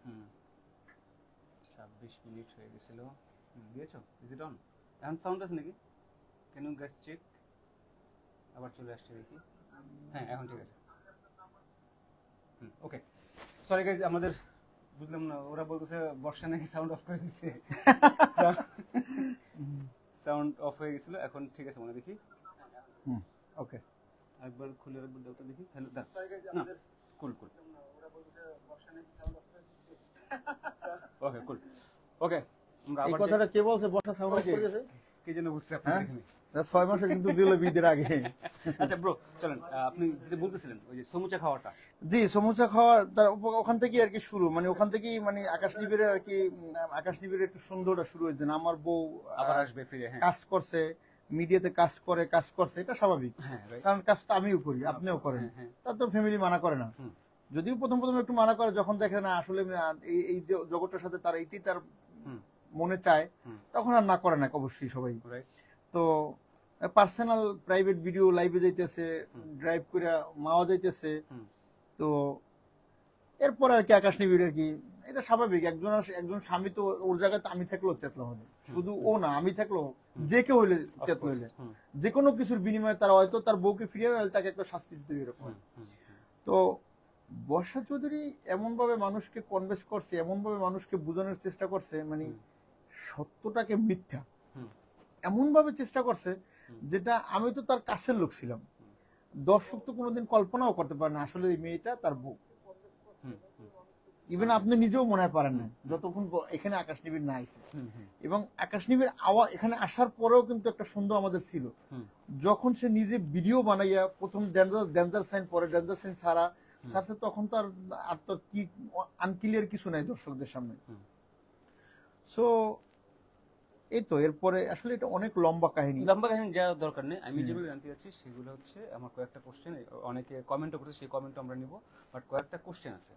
হুম 26 minute হয়ে গেছিল। দিয়েছো? Is it on? এখন সাউন্ড আছে নাকি? Can you guys check? আবার চলে আসছে দেখি। হ্যাঁ এখন ঠিক আছে। ওকে, সরি গাইজ, আমাদের বুঝলাম না, ওরা বলতেছে বর্ষা নাকি সাউন্ড অফ করে দিচ্ছে। সাউন্ড অফ হয়ে গেছিল, এখন ঠিক আছে মনে দেখি। ওকে, একবার খুলে একবার দাও দেখি। হ্যালো দা, না কুল কুল, ওরা বলতেছে বর্ষা নাকি সাউন্ড অফ করে দিচ্ছে। ওকে কুল, ওকে। এই কথাটা কে বলছে বর্ষা সাউন্ড অফ করে দিয়েছে? কে যেন বুঝছে আপনাদের এখানে। 6 মাসে কিন্তু জিলেবিদের আগে। আচ্ছা ব্রো, চলেন আপনি যেটা বলতেছিলেন ওই যে সমুচা খাওয়াটা। জি, সমুচা খাওয়ার তার ওখান থেকেই আর কি শুরু, মানে ওখান থেকেই মানে আকাশ নিবিড়ের আর কি, আকাশ নিবিড়ের একটু সুন্দরটা শুরু হয়েছে। আমার বউ আবার আসবে ফিরে, হ্যাঁ কাজ করছে, মিডিয়াতে কাজ করছে, এটা স্বাভাবিক, কারণ কাজটা আমিও করি, আপনিও করেন, তার তো ফ্যামিলি মানা করে না। যদিও প্রথম একটু মানা করে, যখন দেখে না আসলে এই জগৎটার সাথে তার এইটি তার মনে চায়, তখন আর না করে না অবশ্যই সবাই। তো পার্সোনাল প্রাইভেট ভিডিও লাইভে যাইতেছে, ড্রাইভ করে মাওয়া যাইতেছে, তো এরপর আর কি আকাশ নিবিড় আর কি, এটা স্বাভাবিক। একজন স্বামী তো ওর জায়গায় আমি থাকলেও চেতলা হবে, শুধু ও না, আমি থাকলেও যে কেউ হইলে চেতলা হইলে, যে কোনো কিছুর বিনিময়ে তারা হয়তো তার বউকে ফিরিয়ে আনলে তাকে একটা শাস্তি দিতে এরকম। তো বর্ষা চৌধুরী এমন ভাবে মানুষকে কনভিন্স করছে, এমন ভাবে মানুষকে বোঝানোর চেষ্টা করছে, মানে সত্যটাকে মিথ্যা এমন ভাবে চেষ্টা করছে, যেটা আমি তো তার কাছের লোক ছিলাম, দর্শক তো কোনোদিন কল্পনাও করতে পারে না আসলে এই মেয়েটা তার বউ। ইভেন আপনি নিজেও মনে হয় পারেন না যতক্ষণ এখানে আকাশ নিবিড় না আইছে। এবং আকাশ নিবিড় এখানে আসার পরেও কিন্তু একটা সন্দেহ আমাদের ছিল, যখন সে নিজে ভিডিও বানাইয়া প্রথম ডেঞ্জার সাইন, পরে ডেঞ্জার সাইন ছাড়ছে, তখন তো আর তো কি আনক্লিয়ার কিছু নাই দর্শকদের সামনে। সো এই তো এরপরে আসলে এটা অনেক লম্বা কাহিনী যাওয়ার দরকার নেই। আমি যেগুলো জানতে চাচ্ছি সেগুলো হচ্ছে আমার কয়েকটা কোশ্চেন, অনেকে কমেন্টও করেছে, সেই কমেন্ট আমরা নিব, বাট কয়েকটা কোশ্চেন আছে।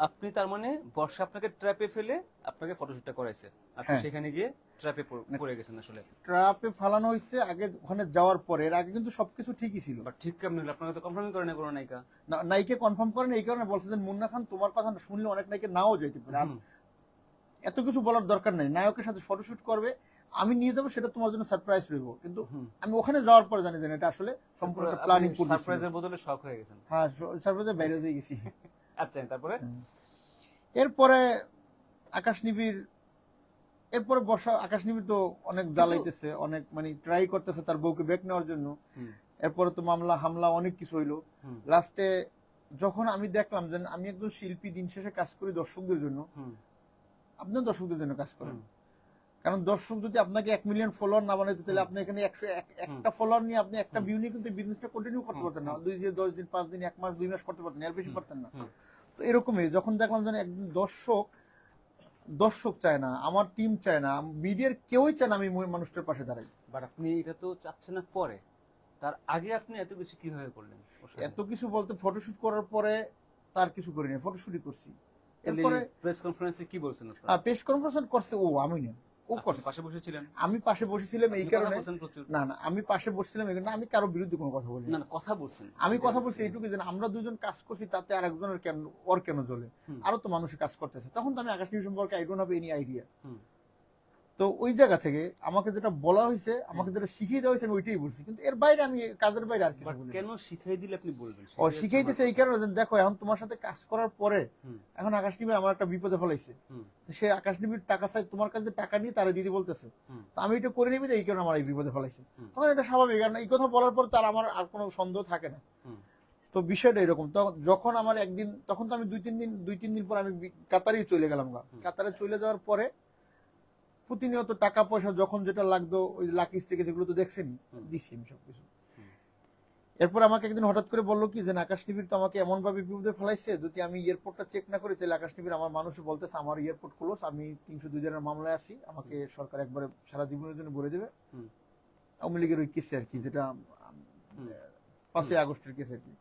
আপনি তার মানে বর্ষা আপনাকে ট্র্যাপে ফেলে আপনাকে ফটোশুটটা করাইছে, আপনি সেখানে গিয়ে ট্র্যাপে পড়ে গেছেন? আসলে ট্র্যাপে ফালানো হয়েছে আগে, ওখানে যাওয়ার পরে। এর আগে কিন্তু সবকিছু ঠিকই ছিল, বাট ঠিক কেমন হলো? আপনাকে তো কনফার্মই করে না কোনো নায়িকা। নায়িকা কনফার্ম করেন, এই কারণে বলছে যে মুন্না খান তোমার কথা শুনলে অনেক নায়িকা নাও যেতে পারে, এত কিছু বলার দরকার নেই, নায়কের সাথে ফটোশুট করবে, আমি নিয়ে যাবো, সেটা তোমার জন্য সারপ্রাইজ রইব। কিন্তু আমি ওখানে যাওয়ার পরে জানি যে এটা আসলে সম্পূর্ণ প্ল্যানিং করে, সারপ্রাইজের বদলে শক হয়ে গেছেন। হ্যাঁ, সারপ্রাইজে বাইরে হয়ে গেছি। আচ্ছা, তারপরে এরপরে আকাশ নিবিড়, এরপরে বর্ষা আকাশ নিবিড় তো অনেক জ্বালাইতেছে, অনেক মানে ট্রাই করতেছে তার বউকে ব্যাক নেওয়ার জন্য। এরপরে তো মামলা হামলা অনেক কিছু হইলো। লাস্টে যখন আমি দেখলাম যে আমি একজন শিল্পী, দিন শেষে কাজ করি দর্শকদের জন্য, আপনিও দর্শকদের জন্য কাজ করেন, কারণ দর্শক যদি আপনাকে 1 মিলিয়ন ফলোয়ার না বানাইতে, তাহলে আপনি এখানে 101টা ফলোয়ার নিয়ে আপনি একটা ভিউ নিয়ে কিন্তু বিজনেসটা কন্টিনিউ করতে পারতেন না, 2 দিন 10 দিন 5 দিন 1 মাস 2 মাস করতে পারতেন, এর বেশি পারতেন না। তো এরকমই যখন দেখলাম যে একজন দর্শক চায় না, আমার টিম চায় না, মিডিয়ার কেউই চায় না আমি মানুষটার পাশে দাঁড়াই। বাট আপনি এটা তো চাচ্ছেন না পরে, তার আগে আপনি এত কিছু কিভাবে করলেন? এত কিছু বলতে ফটোশুট করার পরে তার কিছু করিনি, ফটোশুটই করছি। এরপরে প্রেস কনফারেন্সে কি বলছেন আপনারা? প্রেস কনফারেন্স করছে ও, আমি না, ও করছে। পাশে বসেছিলেন? আমি পাশে বসেছিলাম এই কারণে, না আমি পাশে বসছিলাম এই কারণে, আমি কারো বিরুদ্ধে কোনো কথা বলি না। কথা বলছেন? আমি কথা বলছি এইটুকু যে আমরা দুজন কাজ করছি, তাতে আর একজনের ওর কেন জ্বলে, আরো তো মানুষের কাজ করতেছে। তখন তো আমি আকাশ নিবিড় সম্পর্কে I don't have any idea. তো ওই জায়গা থেকে আমাকে যেটা বলা হয়েছে, আমাকে যেটা শিখিয়ে দেওয়া হয়েছে, আমি ওইটাই বলছি, কিন্তু এর বাইরে আমি কাজের বাইরে আর কিছু বলি। কেন শিখিয়ে দিলে আপনি বলবেন? ও শিখাইতেছে এই কারণে, দেখো এখন তোমার সাথে কাজ করার পরে এখন আকাশ নিবিড় আমার একটা বিপদে ফেলাইছে, সে আকাশ নিবিড় টাকা চাই, তোমার কাছে টাকা নিয়ে তারা দিদি বলতেছে, তো আমি এটা করে নিবি, এই কারণে আমার এই বিপদে ফেলাইছে। তখন এটা স্বাভাবিক, কারণ এই কথা বলার পর তার আমার আর কোনো সন্দেহ থাকে না। তো বিষয়টা এরকম। যখন আমার একদিন, তখন তো আমি 2-3 দিন পর আমি কাতারেই চলে গেলাম। কাতারে চলে যাওয়ার পরে প্রতিনিয়ত টাকা পয়সা যখন যেটা লাগতো, ওই লাকিস থেকে যেগুলো তো দেখছেনি, দিচ্ছি আমি সবকিছু। এরপর আমাকে একদিন হঠাৎ করে বললো কি যে আকাশ নিবিড় তো আমাকে এমন ভাবে বিপদে ফেলাইছে, যদি আমি এয়ারপোর্টটা চেক না করি তাহলে আকাশ নিবিড়, আমার মানুষ বলতেছে আমার এয়ারপোর্ট ক্লোজ, আমি 302 জনের মামলায় আছি, আমাকে সরকার একবারে সারা জীবনের জন্য ভরে দেবে। আওয়ামী লীগের ওই কেসে আর কি, যেটা 5 আগস্টের কেস আর কি।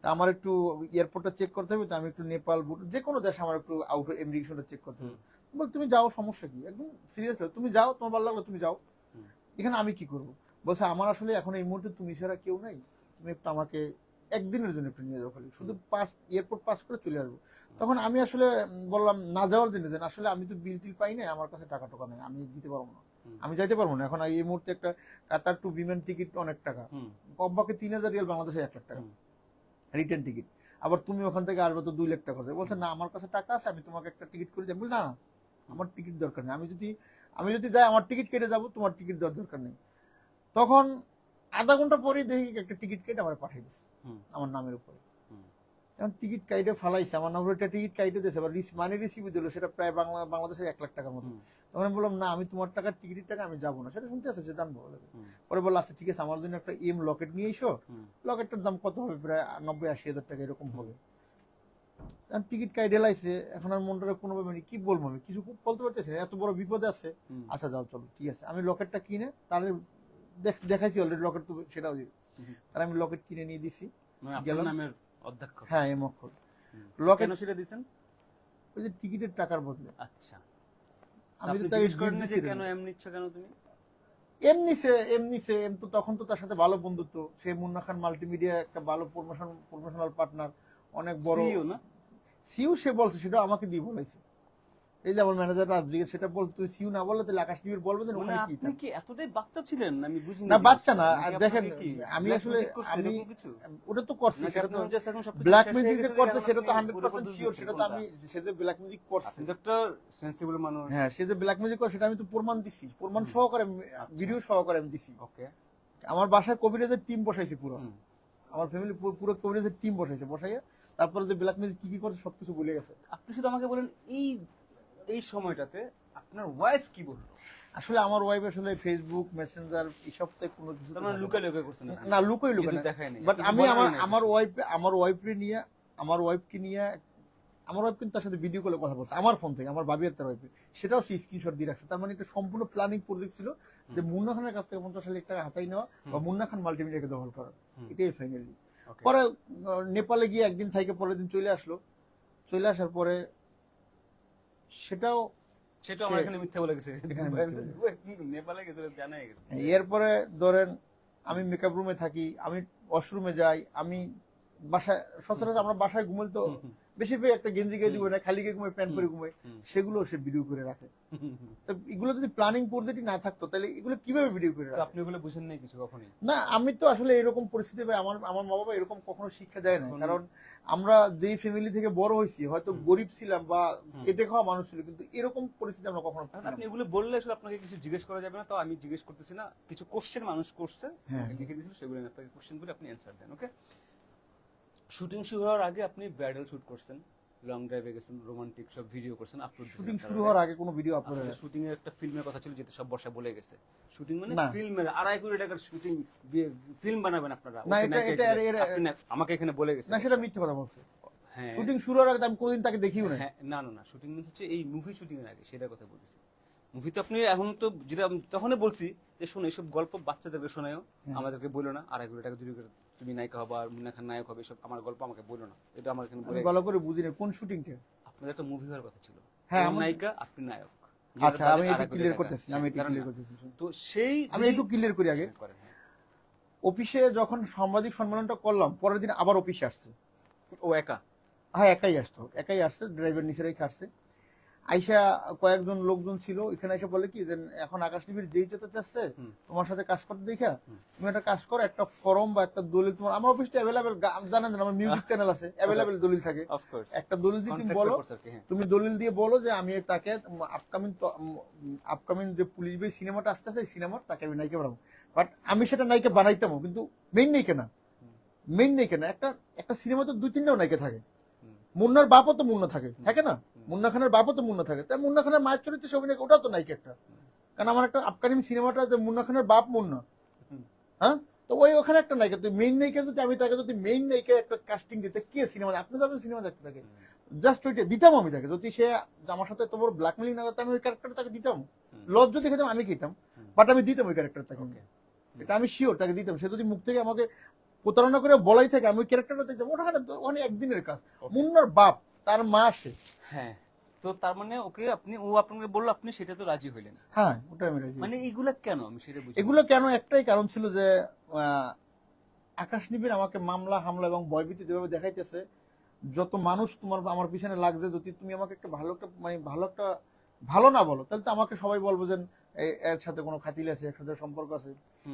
তা আমার একটু এয়ারপোর্টটা চেক করতে হবে, তো আমি একটু নেপাল, যে কোনো দেশে আমার একটু আউট ইমিগ্রেশনটা চেক করতে হবে। বল তুমি যাও, সমস্যা কি, একদম সিরিয়াস, তুমি যাও, তোমার ভালো লাগলো তুমি যাও, এখানে আমি কি করবো? বলছে আমার আসলে এখন এই মুহূর্তে তুমি ছাড়া কেউ নাই, তুমি একটু আমাকে একদিনের জন্য একটু নিয়ে যাবো খালি, শুধু এয়ারপোর্ট পাস করে চলে আসবো। তখন আমি আসলে বললাম না যাওয়ার জন্য, যে আসলে আমি তো বিল টিল পাই না, আমার কাছে টাকা টোকা নেই, আমি দিতে পারবো না, আমি যাইতে পারবো না এখন। এই মুহূর্তে একটা কাতার টু বিমান টিকিট অনেক টাকা, কমপক্ষে 3,000 রিয়াল, বাংলাদেশে 1 লাখ টাকা রিটার্ন টিকিট। আবার তুমি ওখান থেকে আসবে তো 2 লাখ টাকা খরচ। বলছে না আমার কাছে টাকা আছে, আমি তোমাকে একটা টিকিট করে দেবো। না না, আমার টিকিট দরকার নেই, আমি যদি যাই আমার টিকিট কেটে যাবো, তোমার টিকিট দেওয়ার দরকার নেই। তখন আধা ঘন্টা পরেই দেখি একটা টিকিট কেটে আমার পাঠিয়ে দিচ্ছে আমার নামের উপরে। এখন টিকিট কাইটে ফালাইছে আমার নামের একটা টিকিট কাইটে দিয়েছে, আবার মানি রিসিভ দিল, সেটা প্রায় বাংলাদেশের 1 লাখ টাকার মতো। তখন আমি বললাম না, আমি তোমার টাকার টিকিটের টাকা আমি যাবো না, সেটা শুনতে আছে সে জানবো। পরে বললো আচ্ছা ঠিক আছে, আমার জন্য একটা লকেট নিয়ে এসো। লকেটটার দাম কত হবে, প্রায় 90-80 হাজার টাকা এরকম হবে। টিকিট কাইটে লাইছে, এখন আর মনটা কোনোভাবে কি বলবো, আমি কিছু বলতে পারতেছি না, এত বড় বিপদে আছে। আচ্ছা যাও চলো ঠিক আছে, আমি লকেটটা কিনে তাহলে দেখাইছি অলরেডি লকেট, তো সেটাও দিই, তাহলে আমি লকেট কিনে নিয়ে দিছি। অধ্যক্ষ, হ্যাঁ এম অক্ষর লকেট সেটা দিবেন ওই যে টিকিটের টাকার বদলে। আচ্ছা, আমি তো তাকে জিজ্ঞেস করেন যে কেন এমনি নিচ্ছ কেন তুমি? এমনিছে তো তখন তো তার সাথে ভালো বন্ধুত্ব, সে মুন্না খান মাল্টিমিডিয়া একটা ভালো প্রমোশনাল পার্টনার, অনেক বড় সিইও না, সিইও। সে বলছে, সেটা আমাকে দিয়ে বলেছে, এই যে আমার ম্যানেজার রাজদিকে সেটা বলছে, তুই সিইও না বললে তাহলে আকাশ টিভির বলবে না ওখানে কি। আপনি কি এতটাই বাচ্চা ছিলেন? আমি বুঝি না বাচ্চা না, দেখেন আমি আসলে আমি ওটা তো করছি, সেটা তো ব্ল্যাক মিউজিক যে করছে সেটা তো 100% শিওর, সেটা তো আমি সে যে ব্ল্যাক মিউজিক করছে, একটা সেন্সিবল মানুষ। হ্যাঁ সে যে ব্ল্যাক মিউজিক করছে সেটা আমি তো প্রমাণ দিছি, প্রমাণ সহকারে ভিডিও সহকারে আমি দিছি। ওকে, আমার বাসায় কবিরাজের টিম বসাইছি, পুরো আমার ফ্যামিলি পুরো কবিরাজের টিম বসাইয়া তারপরে যে ব্ল্যাক মিউজিক কি করছে সবকিছু ভুলে গেছে। আপনি শুধু আমাকে বলেন এই সময়টাতে আপনার ওয়াইফ কি বললো? আসলে আমার ওয়াইফ আসলে ফেসবুক মেসেঞ্জার এইসব থেকে কোনো কিছু লুকাই করছেন না, লুকাই দেখায় না, বাট আমি আমার ওয়াইফকে নিয়ে আমার ওয়াইফ কিন্তু তার সাথে ভিডিও কলে কথা বলছে আমার ফোন থেকে, আমার ভাবি আর তার ওয়াইফে, সেটাও সেই স্ক্রিনশট দিয়ে রাখছে। তার মানে এটা সম্পূর্ণ প্ল্যানিং প্রজেক্ট ছিল, যে মুন্না খানের কাছ থেকে 50 লাখ টাকা হাতাই নেওয়া বা মুন্না খান মাল্টিমিডিয়াকে দখল করা, এটাই ফাইনালি। পরে নেপালে গিয়ে একদিন থেকে পরের দিন চলে আসার পরে সেটাও আমার এখানে মিথ্যা বলে গেছে, নেপালে গেছে জানাই গেছে। এরপরে ধরেন আমি মেকআপ রুমে থাকি, আমি ওয়াশরুমে যাই, আমি বাসায় সচরাচর আমরা বাসায় ঘুমাই তো বেশি পেয়ে একটা গেঞ্জি গায়ে দিব না, খালি গিয়ে ঘুমাই, প্যান্ট পরে ঘুমাই, সেগুলো সে ভিডিও করে রাখে। তো এগুলো যদি প্ল্যানিং পদ্ধতি না থাকতো তাহলে এগুলো কিভাবে ভিডিও করে রাখে? আপনি এগুলো বুঝেন নাই কিছু কখনোই? না, আমি তো আসলে এরকম পরিস্থিতি আমার মা বাবা এরকম কখনো শিক্ষা দেয় না, কারণ আমরা যেই ফ্যামিলি থেকে বড় হয়েছি হয়তো গরিব ছিলাম বা কেটে খাওয়া মানুষ ছিল, কিন্তু এরকম পরিস্থিতি আমরা কখনো। আপনি এগুলো বললে আসলে আপনাকে কিছু জিজ্ঞেস করা যাবে না, তো আমি জিজ্ঞেস করতেছি না, কিছু কোশ্চেন মানুষ করছে লিখে দিয়েছিল, সেগুলো আপনাকে কোশ্চেন করে আপনি অ্যান্সার দেন। ওকে, শুটিং শুরু হওয়ার আগে আপনি ব্রাইডাল শুট করছেন, লং ড্রাইভে গেছেন, রোমান্টিক সব ভিডিও করছেন, আপলোড দিয়েছেন। শুটিং শুরু হওয়ার আগে কোনো ভিডিও আপলোড হয়নি? শুটিং এর একটা ফিল্মের কথা ছিল, যেটা সব বর্ষা বলে গেছে। শুটিং মানে ফিল্মের 2.5 কোটি টাকার শুটিং, ফিল্ম বানাবেন আপনারা। না, এটা আমাকে এখানে বলে গেছে। না, সেটা মিথ্যা কথা বলছে। হ্যাঁ, শুটিং শুরু হওয়ার আগে আমি কোনদিন তাকে দেখিও না। না, শুটিং মানে হচ্ছে এই মুভি শুটিং এর আগে, সেটার কথা বলতেছি। মুভি তো আপনি এখন তো যেটা তখনই বলছি যে শোনো, এইসব গল্প বাচ্চাদেরকে শোনায়ও, আমাদেরকে বলো না। 2.5 কোটি টাকা চুরি করে তুমি নায়িকা হবে আর মুন্না খান নায়ক হবে, এসব আমার গল্প আমাকে বলো না। এটা আমার এখানে বলে ভালো করে বুঝি না কোন শুটিংটা। আপনাদের একটা মুভি হওয়ার কথা ছিল, হ্যাঁ নায়িকা আপনি নায়ক। আচ্ছা, আমি একটু ক্লিয়ার করতেছি। তো সেই আমি একটু ক্লিয়ার করি আগে। অফিসে যখন সাংবাদিক সম্মেলনটা করলাম, পরের দিন আবার অফিসে আসছে ও একা। হ্যাঁ, একাই আসছে, ড্রাইভার নিচে রেখে আসছে। আইসা কয়েকজন লোকজন ছিল এখানে, এসে বলে কি যে এখন আকাশ টিভির যেই যেতে চাচ্ছে তোমার সাথে কাজ করতে দেখা, তুমি একটা কাজ করো, একটা ফর্ম বা একটা দলিল তোমার, আমার অফিসটা অ্যাভেলেবেল, জানেন আমার মিউজিক চ্যানেল আছে, অ্যাভেলেবেল দলিল থাকে, একটা দলিল দিয়ে তুমি দলিল দিয়ে বলো যে আমি তাকে আপকামিং যে পুলিশ বাই সিনেমাটা আসতেছে, এই সিনেমার তাকে আমি নায়িকা বানাবো। বাট আমি সেটা নায়িকা বানাইতাম, কিন্তু মেইন নায়িকা না। একটা সিনেমা তো 2-3টাও নায়িকা থাকে, মুন্নার বাপও তো মুন্না থাকে না, মুন্না খানের বাপও তো মুন্না থাকে, তাই মুন্না খানের মায়ের চরিত্রে অভিনয় ওটাও তো নায়িকা একটা, কারণ আমার একটা আপকামিং সিনেমাটা যে মুন্না খানের বাপ মুন্না, হ্যাঁ, তো ওখানে একটা নায়িকা, তুই মেইন নায়িকা যদি আমি তাকে যদি মেইন নায়িকা একটা কাস্টিং দিতে, কে সিনেমা আপনি যাবেন সিনেমা দেখতে থাকে, জাস্ট ওইটা দিতাম আমি তাকে, যদি সে আমার সাথে তোমার ব্ল্যাকমেলিং না করতে আমি ওই ক্যারেক্টার তাকে দিতাম, লজ যদি খেতাম আমি খেতাম, বাট আমি দিতাম ওই ক্যারেক্টার তাকে, এটা আমি শিওর তাকে দিতাম। সে যদি মুখ থেকে আমাকে প্রতারণা করে বলাই থাকে, আমি ওই ক্যারেক্টারটা দেখতাম, ওখানে একদিনের কাজ। মুন্নার বাপ, তার মা সে। হ্যাঁ, তো তার মানে ওকে ও আপনাকে বললো, আপনি সেটা তো রাজি হইলেন? হ্যাঁ, ওটা আমি রাজি। মানে এগুলা কেন, আমি সেটা বুঝি। এগুলো কেন, একটাই কারণ ছিল যে আকাশ নিবিড় আমাকে মামলা হামলা এবং ভয়ভীতি যেভাবে দেখাইতেছে, যত মানুষ তোমার আমার পিছনে লাগছে, যদি তুমি আমাকে একটা ভালো না বলো, তাহলে তো আমাকে সবাই বলবো যে এর সাথে কোনো খাতিল আছে, এর সাথে সম্পর্ক আছে।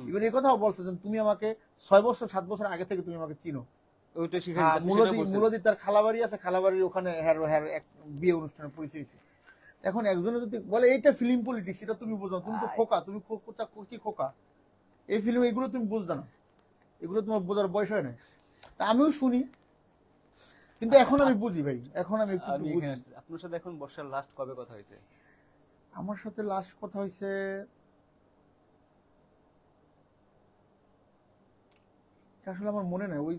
ইভেন এই কথাও বলছে যে তুমি আমাকে 6 বছর 7 বছর আগে থেকে তুমি আমাকে চিনো। ওইটা শিখাইছে মূলদি তার খালাবাড়ি আছে, খালাবাড়ির ওখানে হ্যার এক বিয়ে অনুষ্ঠানে পরিচয় হয়েছে। এখন একজনে যদি বলে এইটা ফিল্ম পলিটিক্স, এটা তুমি বুঝো, তুমি তো খোকা, তুমি কি খোকা, এই ফিল্ম এগুলো তুমি বুঝবে না, এগুলো তোমার বোঝার বয়স হয় না। তা আমিও শুনি, কিন্তু এখন আমি বুঝি ভাই, এখন আমি একটু বুঝি। আপনার সাথে এখন বর্ষার লাস্ট কবে কথা হয়েছে? আমার সাথে লাস্ট কথা হয়েছে আসলে আমার মনে নাই। ওই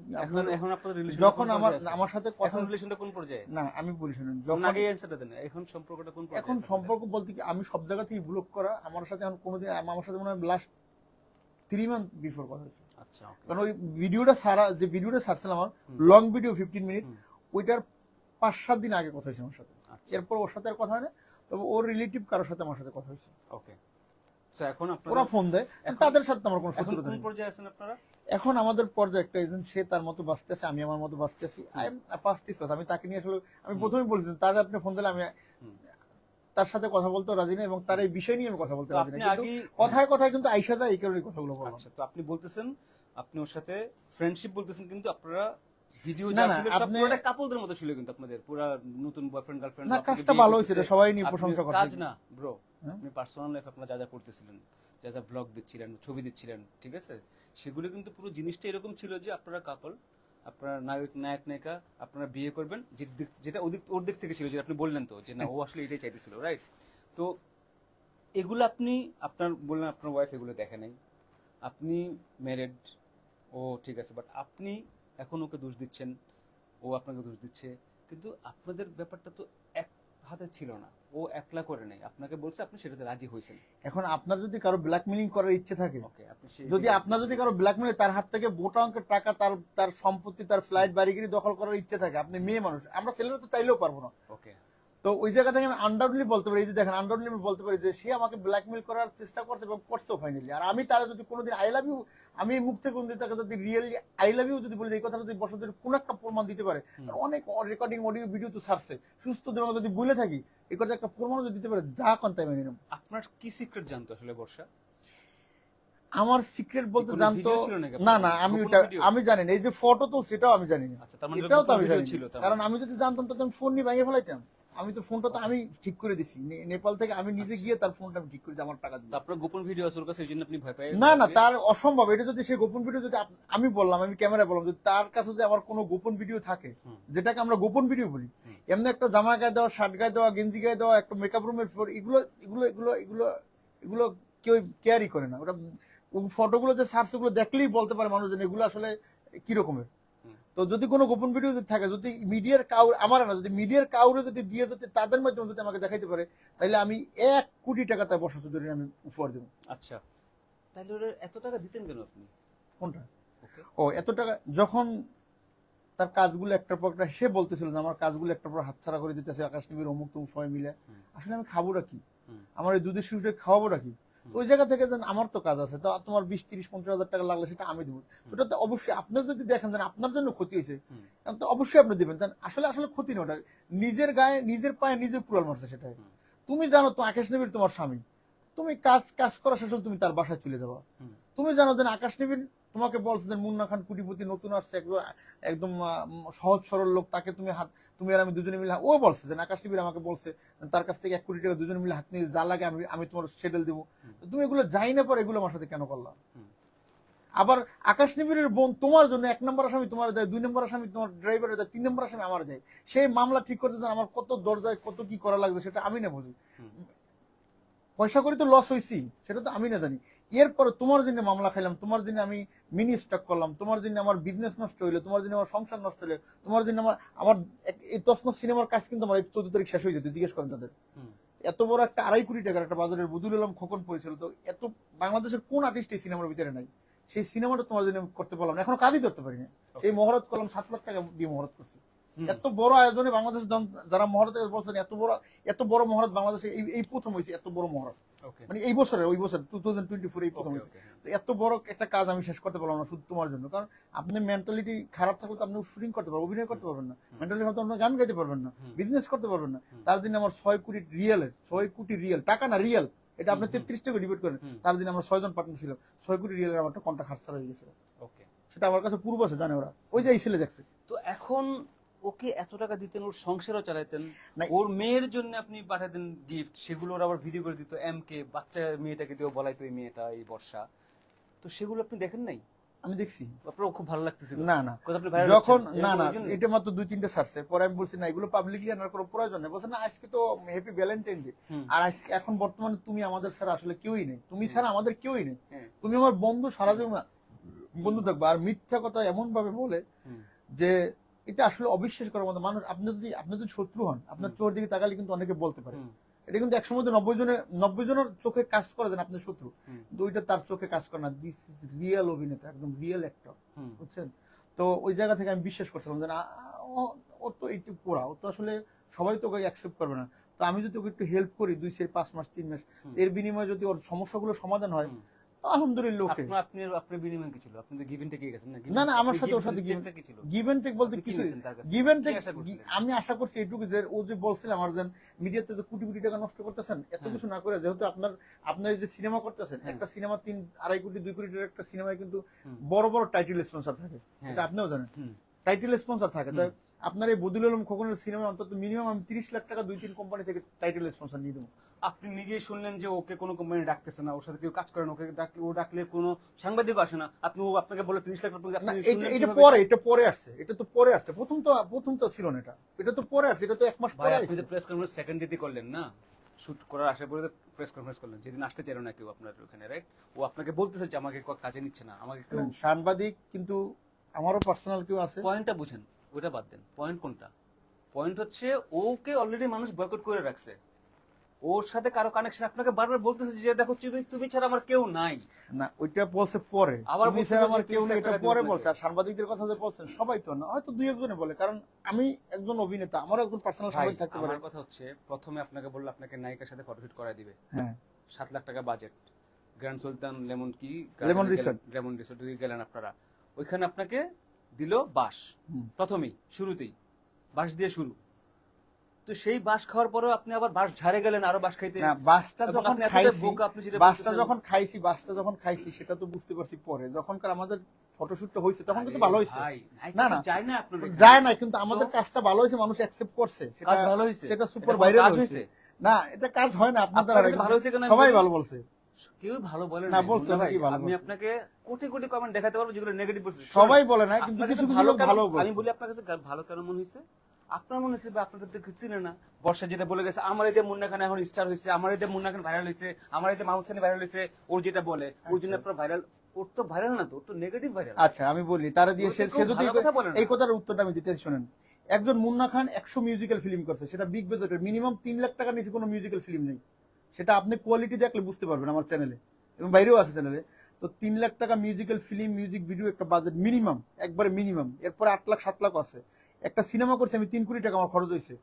এখন আপনাদের রিলেশন যখন আমার সাথে কথা, রিলেশনটা কোন পর্যায়ে? না আমি বলি শুনুন, যখন আগে অ্যানসারটা দেন, এখন সম্পর্কটা কোন পর্যায়ে? এখন সম্পর্ক বলতে কি, আমি সব জায়গা থেকে ব্লক করা। আমার সাথে এখন কোনোদিন, আমার সাথে মনে হয় লাস্ট 3 মান্থ বিফোর কথা হয়েছে। আচ্ছা, কারণ ওই ভিডিওটা ছাড়ছিলাম আমার লং ভিডিও 15 মিনিট, ওইটার 5-7 দিন আগে কথা হয়েছে আমার সাথে। এরপর ওর সাথে আর কথা হয় না, তবে ওর রিলেটিভ কারোর সাথে আমার সাথে কথা হয়েছে। ওকে, সো এখন ওরা ফোন দেয়, তাদের সাথে আমার কোনো শত্রুতা নেই। কোন পর্যায়ে আছেন আপনারা এখন? আমাদের পর্যায়ে একটা এজেন্ট, সে তার মতো বাঁচতেছে, আমি আমার মতো বাঁচতেছি। আমি তাকে নিয়ে আসলে আমি প্রথমেই বলছি, তার আপনি ফোন দিলে আমি তার সাথে কথা বলতে রাজি না, এবং তার এই বিষয় নিয়ে আমি কথা বলতে রাজি না। কথায় কথায় কিন্তু আইসা যায়, এই কারণে কথাগুলো বললাম। আচ্ছা, তো আপনি বলতেছেন আপনি ওর সাথে ফ্রেন্ডশিপ বলতেছেন, কিন্তু আপনারা ভিডিও যা ছিল সব পুরোটা কাপলদের মতো ছিল, কিন্তু আপনাদের পুরো নতুন বয়ফ্রেন্ড গার্লফ্রেন্ড। না, কাজটা ভালো হয়েছে, সবাই নিয়ে প্রশংসা করছে। কাজ না ব্রো, আপনি পার্সোনাল লাইফ আপনারা যা যা করতেছিলেন, যা যা ব্লগ দিচ্ছিলেন, ছবি দিচ্ছিলেন, ঠিক আছে, সেগুলো কিন্তু পুরো জিনিসটা এরকম ছিল যে আপনারা কাপল, আপনারা নায়ক নায়িকা, আপনারা বিয়ে করবেন, যেটা ওর দিক থেকে ছিল, যে আপনি বললেন তো যে না, ও আসলে এটাই চাইতেছিল, রাইট? তো এগুলো আপনি আপনার বললেন আপনার ওয়াইফ এগুলো দেখে নাই, আপনি ম্যারিড, ও ঠিক আছে, বাট আপনি এখন ওকে দোষ দিচ্ছেন, ও আপনাকে দোষ দিচ্ছে, কিন্তু আপনাদের ব্যাপারটা তো এক হাতে ছিল না, ও একলা করে নাই, আপনাকে বলছে, আপনি সেটাতে রাজি হয়েছেন। এখন আপনার যদি কারো ব্ল্যাকমেলিং করার ইচ্ছে থাকে, যদি কারো ব্ল্যাকমেল, তার হাত থেকে মোটা অঙ্কের টাকা, তার সম্পত্তি, তার ফ্লাইট, বাড়িগিরি দখল করার ইচ্ছে থাকে, আপনি মেয়ে মানুষ, আমরা ছেলেরা তো চাইলেও পারবো না। ওকে, তো ওই জায়গা থেকে আমি আনডাউটলি বলতে পারি, এই যে দেখেন, আনডাউটলি আমি বলতে পারি যে সে আমাকে ব্ল্যাকমেল করার চেষ্টা করছে এবং করছেও ফাইনালি। আর আমি তারা যদি কোনোদিন আই লাভ ইউ, আমি এই মুখ থেকে কোনোদিন তাকে যদি রিয়েলি আই লাভ ইউ যদি বলি, এই কথা যদি বসদের কোন একটা প্রমাণ দিতে পারে, অনেক রেকর্ডিং অডিও ভিডিও তো ছাড়ছে, সুস্থ দিন যদি বলে থাকি, এই কথা একটা প্রমাণ যদি দিতে পারে, যা কোন তাই মেনে নেব। আপনার কি সিক্রেট জানতো আসলে বর্ষা? আমার সিক্রেট বলতে জানতো না, আমি জানি না। এই যে ফটো তো, সেটাও আমি জানি না, এটাও তো আমি জানি, কারণ আমি যদি জানতাম তো আমি ফোন নিয়ে ভেঙে ফেলাইতাম। আমি তো ফোনটা তো আমি ঠিক করে দিছি নেপাল থেকে, আমি নিজে গিয়ে তার ফোনটা আমি ঠিক করে দিই, আমার টাকা দিয়ে। আপনার গোপন ভিডিও আছে ওর কাছে, এই জন্য আপনি ভয় পাই? না, তার অসম্ভব। এটা যদি সে গোপন ভিডিও, যদি আমি বললাম, আমি ক্যামেরায় বললাম, যদি তার কাছে যদি আমার কোনো গোপন ভিডিও থাকে, যেটাকে আমরা গোপন ভিডিও বলি, এমনি একটা জামা গায়ে দেওয়া, শার্ট গায়ে দেওয়া, গেঞ্জি গায়ে দেওয়া, একটা মেকআপ রুমের, এগুলো এগুলো এগুলো এগুলো এগুলো কেউ কেয়ারই করে না। ওটা ফটোগুলো যে সার্চ, গুলো দেখলেই বলতে পারে মানুষজন এগুলো আসলে কি রকমের। তো যদি কোনো গোপন ভিডিও থাকে, যদি মিডিয়ার আমার না, যদি মিডিয়ার কাউরে যদি দিয়ে, যদি তাদের মাধ্যমে যদি আমাকে দেখাইতে পারে, তাহলে আমি 1 কোটি টাকা তার বর্ষা চৌধুরী আমি উপহার দেবো। আচ্ছা, তাহলে ওরা এত টাকা দিতেন কেন আপনি? কোনটা? ও এত টাকা, যখন তার কাজগুলো একটার পর একটা, সে বলতেছিল যে আমার কাজগুলো একটার পর হাতছাড়া করে দিতেছে আকাশ টিভির অমুক তমুক সময় মিলে, আসলে আমি খাবোটা কি, আমার এই দুধের শিশুটা খাওয়াবোটা কি? ওই জায়গা থেকে যেন আমার তো কাজ আছে, তো তোমার 20-30-50 হাজার টাকা লাগলে সেটা আমি দেবো। ওটা তো অবশ্যই আপনার যদি দেখেন যে আপনার জন্য ক্ষতি হয়েছে, তো অবশ্যই আপনি দেবেন। আসলে আসলে ক্ষতি না, ওটা নিজের গায়ে নিজের পায়ে নিজের কুড়াল মারছে। সেটাই তুমি জানো তো, আকাশ নবীর তোমার স্বামী, তুমি কাজ করা শেষ হলে তুমি তার বাসায় চলে যাবা। তুমি জানো যে আকাশ নবীর তোমাকে বলছে যে মুন্না খান কোটিপতি নতুন আসছে, একদম সহজ সরল লোক, তাকে তুমি আর আমি দুজনে মিলে, ও বলছে যে আকাশ টিভির আমাকে বলছে তার কাছ থেকে 1 কোটি টাকা দুজনে মিলে হাত নিয়ে যা লাগে আমি তোমার সেটেল দেবো। তুমি এগুলো যাই না পর এগুলো আমার সাথে কেন করলা? আবার আকাশ নিবিড়ের বোন তোমার জন্য 1 নম্বর আসামি তোমার দেয়, 2 নম্বর আসামি তোমার ড্রাইভারের দেয়, 3 নম্বর আসামি আমার দেয়। সেই মামলা ঠিক করতে চান, আমার কত দরজায় কত কি করা লাগছে সেটা আমি না বুঝি। পয়সা করে তো লস হয়েছি, সেটা তো আমি না জানি। এরপরে তোমার জন্য মামলা খাইলাম, তোমার জন্য আমি মিনি স্টক করলাম, তোমার জন্য আমার বিজনেস নষ্ট হইলো, তোমার জন্য আমার সংসার নষ্ট হইলো, তোমার জন্য আমার এই তসমস সিনেমার কাজ কিন্তু আমার 14 তারিখ শেষ হয়ে যেত। জিজ্ঞেস করেন তাদের, এত বড় একটা 2.5 কোটি টাকার একটা বাজারের বদুল আলম খোকন পরিচাল, তো এত বাংলাদেশের কোন আর্টিস্ট এই সিনেমার ভিতরে নাই? সেই সিনেমাটা তোমার জন্য করতে পারলাম না, এখনো কাজই করতে পারি না। সেই মহরত করলাম, 7 লাখ টাকা দিয়ে মহরত করছি। এত বড় আয়োজনে বাংলাদেশ যারা মহরত বলছেন, এত বড় মহরত বাংলাদেশে এই প্রথম হয়েছে, এত বড় মহরত। ওকে মানে এই বছরের ওই বছর 2024 এই প্রথম ওকে হয়েছে। ওকে তো এত বড় একটা কাজ আমি শেষ করতে পারলাম না শুধু তোমার জন্য, কারণ আপনি মেন্টালিটি খারাপ থাকলে তো আপনি শুটিং করতে পারবেন, অভিনয় করতে পারবেন না, মেন্টালি খারাপ আপনি গান গাইতে পারবেন না, বিজনেস করতে পারবেন না। তার দিন আমার 6 কোটি রিয়েলের 6 কোটি রিয়েল টাকা না রিয়েল, এটা আপনি 33 টাকা ডিবেট করেন, তার দিন আমরা 6 জন পার্টনার ছিলাম, 6 কোটি রিয়েলের আমার একটা কন্ট্রাক্ট হাতছাড়া হয়ে গেছে। ওকে। সেটা আমার কাছে পূর্ব আছে, জানে ওরা, ওই যে এই ছেলে দেখছে। তো এখন ওকে এত টাকা দিতেন, ওর সংসারও চালাতেন, না, ওর মেয়ের জন্য আপনি পাঠাতেন গিফট, সেগুলো ওর আবার ভিডিও করে দিত, কে বাচ্চা মেয়েটাকে দিয়েও বলাইতো এই মেয়েটা এই বর্ষা, তো সেগুলো আপনি দেখেন নাই? আমি দেখছি। আপনার খুব ভালো লাগতেছিল? না না, কথা আপনি viral যখন হচ্ছেন, না এরকম না ওই জন্য? এটা মাত্র 2-3টা ছাড়ছে, পরে আমি বলছি না এগুলো পাবলিকলি আনার কোনো প্রয়োজন নেই। বলছে না আজকে তো হ্যাপি ভ্যালেন্টাইন ডে, আর আজকে এখন বর্তমানে তুমি আমাদের ছাড়া আসলে কেউই নেই, তুমি ছাড়া আমাদের কেউই নেই, তুমি আমার বন্ধু, সারা জীবন বন্ধু থাকবো। আর মিথ্যা কথা এমন ভাবে বলে যে এটা আসলে অবিশ্বাস করার মতো। মানুষ আপনি যদি শত্রু হন, আপনার চোখের দিকে তাকালে কিন্তু অনেকে বলতে পারে, এটা কিন্তু একসময় 90 জনের চোখে কাজ করে দেন আপনি শত্রু, কিন্তু ওইটা তার চোখে কাজ করে না। দিস ইজ রিয়েল অভিনেতা, একদম রিয়েল অ্যাক্টর, বুঝছেন? তো ওই জায়গা থেকে আমি বিশ্বাস করছিলাম যে না, ওর তো এইটু পোড়া, ও তো আসলে সবাই তো ওকে অ্যাকসেপ্ট করবে না। তো আমি যদি ওকে একটু হেল্প করি 2-5 মাস 3 মাস, এর বিনিময়ে যদি ওর সমস্যাগুলো সমাধান হয়, তো আলহামদুলিল্লাহ। ওকে, আপনার বিনিময় কি ছিল? আপনি তো গিভ এন্ড টেকে গেছেন না? না না, আমার সাথে ওর সাথে গিভ এন্ড টেক বলতে কিছু, গিভ এন্ড টেক আমি আশা করছি এইটুকু যে ও যে বলছিল আমার যে মিডিয়াতে যে কোটি কোটি টাকা নষ্ট করতেছেন, এত কিছু না করে, যেহেতু আপনার যে সিনেমা করতেছেন, একটা সিনেমা 2.5 কোটি 2 কোটি টাকার একটা সিনেমায় কিন্তু বড় বড় টাইটেল স্পন্সর থাকে, এটা আপনিও জানেন, টাইটেল স্পন্সর থাকে। তো আপনার এই বদিউল আলম খোকনের সিনেমা অন্তত মিনিমাম আমি 30 লাখ টাকা 2-3 কোম্পানি থেকে টাইটেল স্পন্সর নিয়ে দেবো। আপনি নিজেই শুনলেন যে ওকে কোনো কোম্পানি ডাকতেছে না, ওর সাথে কেউ কাজ করে না, ওকে ডাকলে কোনো সাংবাদিক আসে না, আপনাকে বলে 30 লাখ টাকা না, এটা পরে আসছে, এটা তো পরে আসছে, প্রথম তো ছিল না, এটা তো পরে আসছে, এটা তো 1 মাস ভাই পরে আপনি আসছে। যে প্রেস কনফারেন্স সেকেন্ড ডেতে করলেন না, শুট করার আশা পরে প্রেস কনফারেন্স করলেন, যেদিন আসতে চাইলো না কেউ আপনার ওখানে, রাইট? ও আপনাকে বলতেছে যে আমাকে কাজে নিচ্ছে না, আমাকে কেউ। সাংবাদিক কিন্তু আমারও পার্সোনাল কেউ আছে। পয়েন্টটা বুঝেন, ওটা বাদ দেন, পয়েন্ট কোনটা? পয়েন্ট হচ্ছে ওকে অলরেডি মানুষ বয়কট করে রাখছে, ওর সাথে কারো কানেকশন, আপনাকে বারবার বলতেছে যে দেখো তুমি ছাড়া আমার কেউ নাই। না, ওইটা বলছে পরে, আবার তুমি বলছে স্যার যে আমার কেউ 30 নেই, লাখ এটা টাকা পরে দিবেন বলছে। আর সাংবাদিকদের কথা যে বলছেন সবাই তো না, হয়তো 2-1 বলে, কারণ আমি একজন অভিনেতা, আমারও একজন পার্সোনাল ভাই, সাংবাদিক থাকতে পারে। আমার কথা হচ্ছে প্রথমে আপনাকে বললো আপনাকে নায়িকার সাথে ফটোশুট করায় দিবে, হ্যাঁ, 7 লাখ টাকা বাজেট, গ্র্যান্ড সুলতান লেমন রিসোর্ট গেলেন আপনারা, ওইখানে আপনাকে দিল বাস, প্রথমেই শুরুতেই বাস দিয়ে শুরু। তো সেই বাস খাওয়ার পরেও আপনি আবার বাস ঝাড়ে গেলেন আরো বাস খাইতে। না, বাসটা এবং যখন আপনি এতটাই খাইছি, বোকা, আপনি যেটা বাসটা বলতেছেন। যখন খাইছি সেটা তো বুঝতে পারছি পরে, যখনকার আমাদের ফটোশুটটা হয়েছে তখন কিন্তু ভালো হয়েছে। ভাই, না না, যায় না আপনার এখানে। যায় না, কিন্তু আমাদের কাজটা ভালো হয়েছে, মানুষ অ্যাকসেপ্ট করছে, কাজ ভালো হয়েছে, সেটা সুপার এটা ভাইরাল কাজ হয়েছে। হয়েছে। না, এটা কাজ হয় না আপনাদের, আপনার কাছে ভালো হয়েছে কেন আমি সবাই বলি? ভালো বলছে, কেউ ভালো বলে না না, বলছে, মুন্না ভাই, অনেকেই ভালো আমি বলছে। আপনাকে কোটি কোটি কমেন্ট দেখাতে পারবো যেগুলো নেগেটিভ বলছে। সবাই বলে না, কিন্তু আপনার কিছু কাছে কিছু লোক ভালো আমি বলছে। বলি আপনার কাছে ভালো কেন মনে হয়েছে? আপনার মনে হচ্ছে আপনাদের তো কিছু চিনে না। বর্ষা যেটা বলে গেছে, আমার এতে মুন্না খান এখন স্টার হয়েছে, আমার এতে মুন্না খান ভাইরাল হয়েছে, আমার এতে মাহমুদ খান ভাইরাল হয়েছে, ওর যেটা বলে ওর জন্য আপনার ভাইরাল। ওর তো ভাইরাল না, তো ওর তো নেগেটিভ ভাইরাল। আচ্ছা, আমি বলি তারা দিয়ে ওর তো সে কেউ যদি ভালো কথা বলে না। এই কথার উত্তরটা আমি দিতে শুনেন। একজন মুন্না খান 100 মিউজিক্যাল ফিল্ম করছে, সেটা বিগ বাজেটের, মিনিমাম 3 লাখ টাকার নিচে কোনো মিউজিক্যাল ফিল্ম নেই। সেটা আপনি কোয়ালিটি দেখলে বুঝতে পারবেন আমার চ্যানেলে, এবং বাইরেও আছে চ্যানেলে। তো 3 লাখ টাকা মিউজিক্যাল ফিল্ম, মিউজিক ভিডিও একটা বাজেট মিনিমাম, একবারে মিনিমাম। এরপরে 8 লাখ 7 লাখ আছে। একটা সিনেমা করছি আমি, 3 কোটি টাকা আমার খরচ হয়েছে।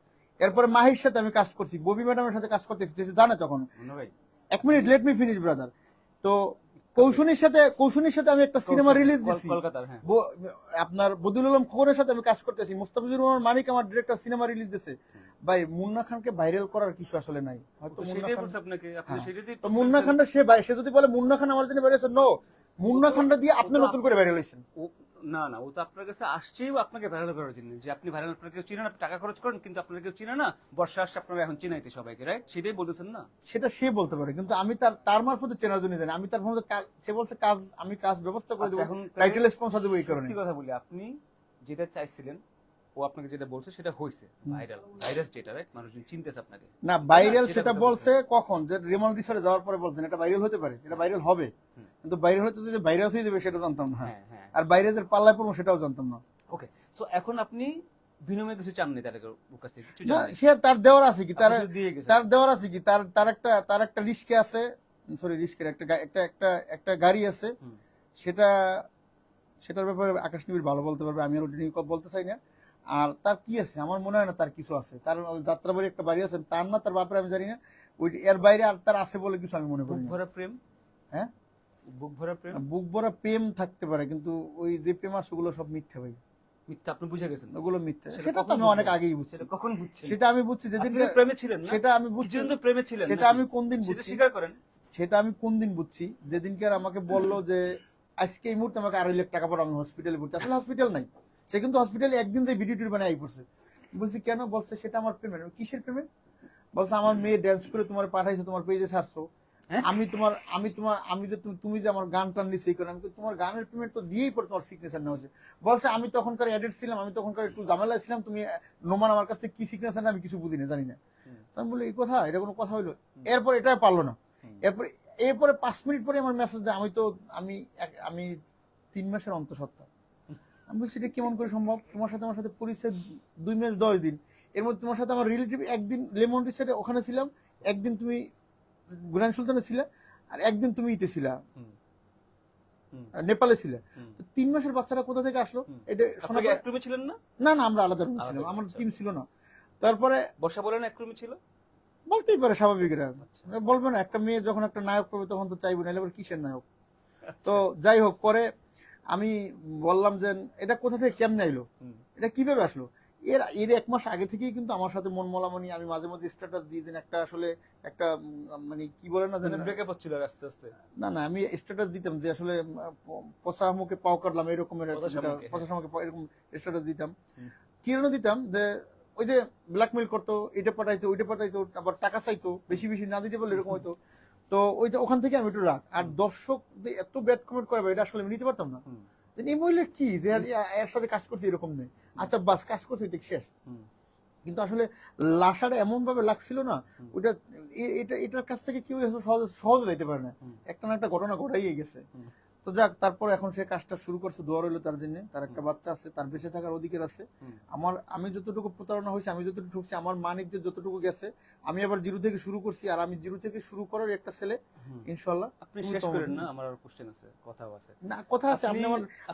এরপরে মাহির সাথে আমি কাজ করছি, ববি ম্যাডামের সাথে কাজ করতেছি, জানে তখন। মুন্না ভাই, 1 minute, let me finish brother. তো কৌশনীর সাথে আমি একটা সিনেমা রিলিজ দিছি কলকাতার, হ্যাঁ। আপনার বদিউল আলম খোকনের সাথে আমি কাজ করতেছি, মুস্তাফিজুর রহমান মানিক আমার ডিরেক্টর সিনেমা রিলিজ দিয়েছে। ভাই, মুন্না খানকে ভাইরাল করার কিছু আসলে নাই, হয়তো মুন্না সেটাই খান, বলছে আপনাকে, আপনি সেটাই তো মুন্না খানটা সে যদি বলে মুন্না খান আমার জন্য ভাইরাল হয়েছে, নো, মুন্না খানটা দিয়ে আপনি নতুন করে ভাইরাল হয়েছেন। না না, ও তো আপনার কাছে আসছেই আপনাকে ভাইরাল করার জন্য, যে আপনি ভাইরাল, আপনার কেউ চিনে না, আপনি টাকা খরচ করেন কিন্তু আপনার কেউ চিনে না, বর্ষা আসছে আপনারা এখন চিনাইতে সবাইকে, রাইট? সেটাই বলতেছেন না? সেটা সে বলতে পারে, কিন্তু আমি তার মারফতে চেনার জন্য জানি, আমি তার মারফতে সে বলছে আমি কাজ ব্যবস্থা করে দেবো, টাইটেল স্পন্সর দেবো, এই কারণে। সত্যি কথা বলি, আপনি যেটা চাইছিলেন, ও আপনাকে যেটা বলছে সেটা হয়েছে, ভাইরাস যেটা, রাইট? মানুষজন চিনতেছে আপনাকে। না, ভাইরাল সেটা বলছে কখন, যে রেমন রিসোর্টে যাওয়ার পরে বলছেন এটা ভাইরাল হতে পারে, এটা ভাইরাল হবে, কিন্তু ভাইরাল হতে যে ভাইরাল হয়ে যাবে সেটা জানতাম না, আর ভাইরাসের পাল্লায় পড়বো সেটাও জানতাম না। ওকে, সো এখন আপনি বিনিময়ে কিছু চাননি তার কাছ থেকে? কিছু না, চাননি? সে তার দেওয়ার আছে কি, দিয়ে গেছে। তার দেওয়ার আছে কি, তার একটা রিস্কে আছে, সরি রিস্কের একটা গাড়ি আছে, সেটার ব্যাপারে আকাশ নিবিড় ভালো বলতে পারবে, আমি আর ওটা নিয়ে বলতে চাই না। আর তার কি আছে আমার মনে হয় না তার কিছু আছে, তার ওই যাত্রাবাড়ি একটা বাড়ি আছে, তার না তার বাপের আমি জানি না, ওই এর বাইরে আর তার আছে বলে কিছু আমি মনে করি বুক না। ভরা প্রেম, হ্যাঁ, বুক ভরা প্রেম, বুক ভরা প্রেম থাকতে পারে, কিন্তু ওই যে প্রেম আছে ওগুলো সব মিথ্যা ভাই, মিথ্যা আপনি বুঝে গেছেন? ওগুলো মিথ্যা। সেটা সেটা তো কখন আমি অনেক বুঝলেন? আগেই বুঝছি, সেটা কখন বুঝছেন? সেটা আমি বুঝছি যেদিন আপনি তো প্রেমে ছিলেন না? সেটা আমি বুঝছি, কিছুদিন তো প্রেমে ছিলেন সেটা নাকি? আমি কোন দিন সেটা বুঝছি, স্বীকার করেন। সেটা আমি কোন দিন বুঝছি যেদিনকে আর আমাকে বললো যে আজকে এই মুহূর্তে আমাকে 2.5 লাখ টাকা পর আমি হসপিটালে ভর্তি। আসলে হসপিটাল নাই, সে কিন্তু হসপিটালে একদিন যে ভিডিও টিডিও বানিয়ে আই পড়ছে। বলছি কেন? বলছে সেটা আমার পেমেন্ট। কিসের পেমেন্ট? বলছে আমার মেয়ে ড্যান্স করে তোমার পাঠাইছে, তোমার পেজে ছাড়ছো, হ্যাঁ? আমি যে তুমি যে আমার গান টান নিছে, আমি তোমার গানের পেমেন্ট তো দিয়েই পরে তোমার সিগনেচার নেওয়া হয়েছে। বলছে আমি তখনকার এডিট ছিলাম, আমি তখনকার একটু ঝামেলা ছিলাম, তুমি নোমান আমার কাছ থেকে কি সিগনেচার আমি কিছু বুঝি না, জানি না। আমি বলি এই কথা, এটা কোনো কথা হইলো? এরপর এটাই পারলো না। এরপরে 5 মিনিট পরে আমার মেসেজ দেয় আমি 3 মাসের অন্তঃসত্ত্বা। আমি বলছি এটা কেমন করে সম্ভব? তোমার সাথে আমার সাথে পরিচয় 2 মাস 10 দিন, এর মধ্যে তোমার সাথে আমার রিলেটিভ একদিন লেমন রিসোর্টে ওখানে ছিলাম, একদিন তুমি গ্র্যান্ড সুলতানে ছিলে, আর একদিন তুমি ইতে ছিলা, নেপালে ছিলে। তো 3 মাসের বাচ্চারা কোথা থেকে আসলো? এটা শোনা আপনি এক রুমে ছিলেন না? না না, আমরা আলাদা রুমে ছিলাম, আমার টিম ছিল না। তারপরে বর্ষা বলেন এক রুমে ছিল? বলতেই পারে স্বাভাবিকরা, বলবে না? একটা মেয়ে যখন একটা নায়ক পাবে তখন তো চাইবে না, এবার কিসের নায়ক। তো যাই হোক, পরে আমি বললাম যে এটা কোথা থেকে কেমনে আইলো, এটা কিভাবে আসলো। এর 1 মাস আগে থেকেই কিন্তু আমার সাথে মন মলামনি, আমি মাঝে মধ্যে স্ট্যাটাস দিয়ে দিন, একটা আসলে একটা মানে কি বলে না জানি না, ব্রেকআপ হচ্ছিল আস্তে আস্তে। না না, আমি স্ট্যাটাস দিতাম যে আসলে পচা মুখে পাও কাটলাম, এরকমের পচা মুখে এরকম স্ট্যাটাস দিতাম। কি জন্য দিতাম? যে ওই যে ব্ল্যাকমেল করতো, এটা পাঠাইতো ওইটা পাঠাইতো, আবার টাকা চাইতো, বেশি বেশি না দিতে বললে এরকম হইতো। তো ওইটা ওখান থেকে আমি একটু রাগ। আর দর্শক যে এত ব্যাড কমেন্ট করে, এটা আসলে আমি নিতে পারতাম না। এই মহিলা কি যে এর সাথে কাজ করছে এরকম নেই, আচ্ছা বাস কাজ করছে এটা শেষ। কিন্তু আসলে লাশাটা এমন ভাবে লাগছিল না, ওইটা এটার কাছ থেকে কেউ সহজে যাইতে পারে না, একটা না একটা ঘটনা ঘটাই গেছে। তো যাক, তারপর এখন সে কাজটা শুরু করছে, দোয়া রইলো তার জন্য, তার একটা বাচ্চা আছে, তার বেঁচে থাকার অধিকার আছে। আমি যতটুকু প্রতারণা হয়েছে, আমি যতটুকু ঠকছি, আমার মানিজ্য যতটুকু গেছে, আমি আবার জিরো থেকে শুরু করছি, আর আমি জিরো থেকে শুরু করার একটা ছেলে, ইনশাআল্লাহ। আপনি শেষ করেন না, আমার আর কোশ্চেন আছে, কথাও আছে। না, কথা আছে,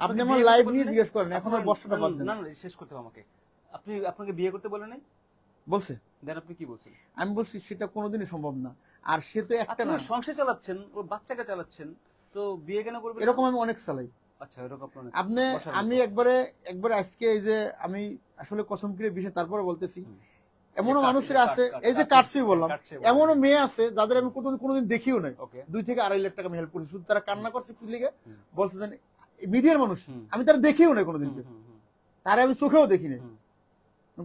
আপনি আমার লাইভ নিয়ে জিজ্ঞেস করেন, এখন আর বর্ষাটা বাদ দেন। না না, শেষ করতে হবে আমাকে। আপনাকে বিয়ে করতে বলে নাই? বলছে। দেন আপনি কি বলছেন? আমি বলছি সেটা কোনোদিনই সম্ভব না, আর সে তো একটা না, সংসার চালাচ্ছেন, ওর বাচ্চাকে চালাচ্ছেন, তো বিয়ে কেন করবেন? এরকম আমি অনেক চালাই। আচ্ছা, এরকম আমি একবারে আজকে এই যে আমি আসলে কসম করে বিষয় তারপরে বলতেছি, এমনও মানুষের আছে, এই যে কাটছি বললাম, এমনও মেয়ে আছে যাদের আমি কোনোদিন দেখিও নাই, 2 থেকে 2.5 লাখ টাকা আমি হেল্প করছি, শুধু তারা কান্না করছে কি লিগে বলছে জানি, মিডিয়ার মানুষ, আমি তারা দেখিও নাই কোনোদিন, তারা আমি চোখেও দেখি নাই,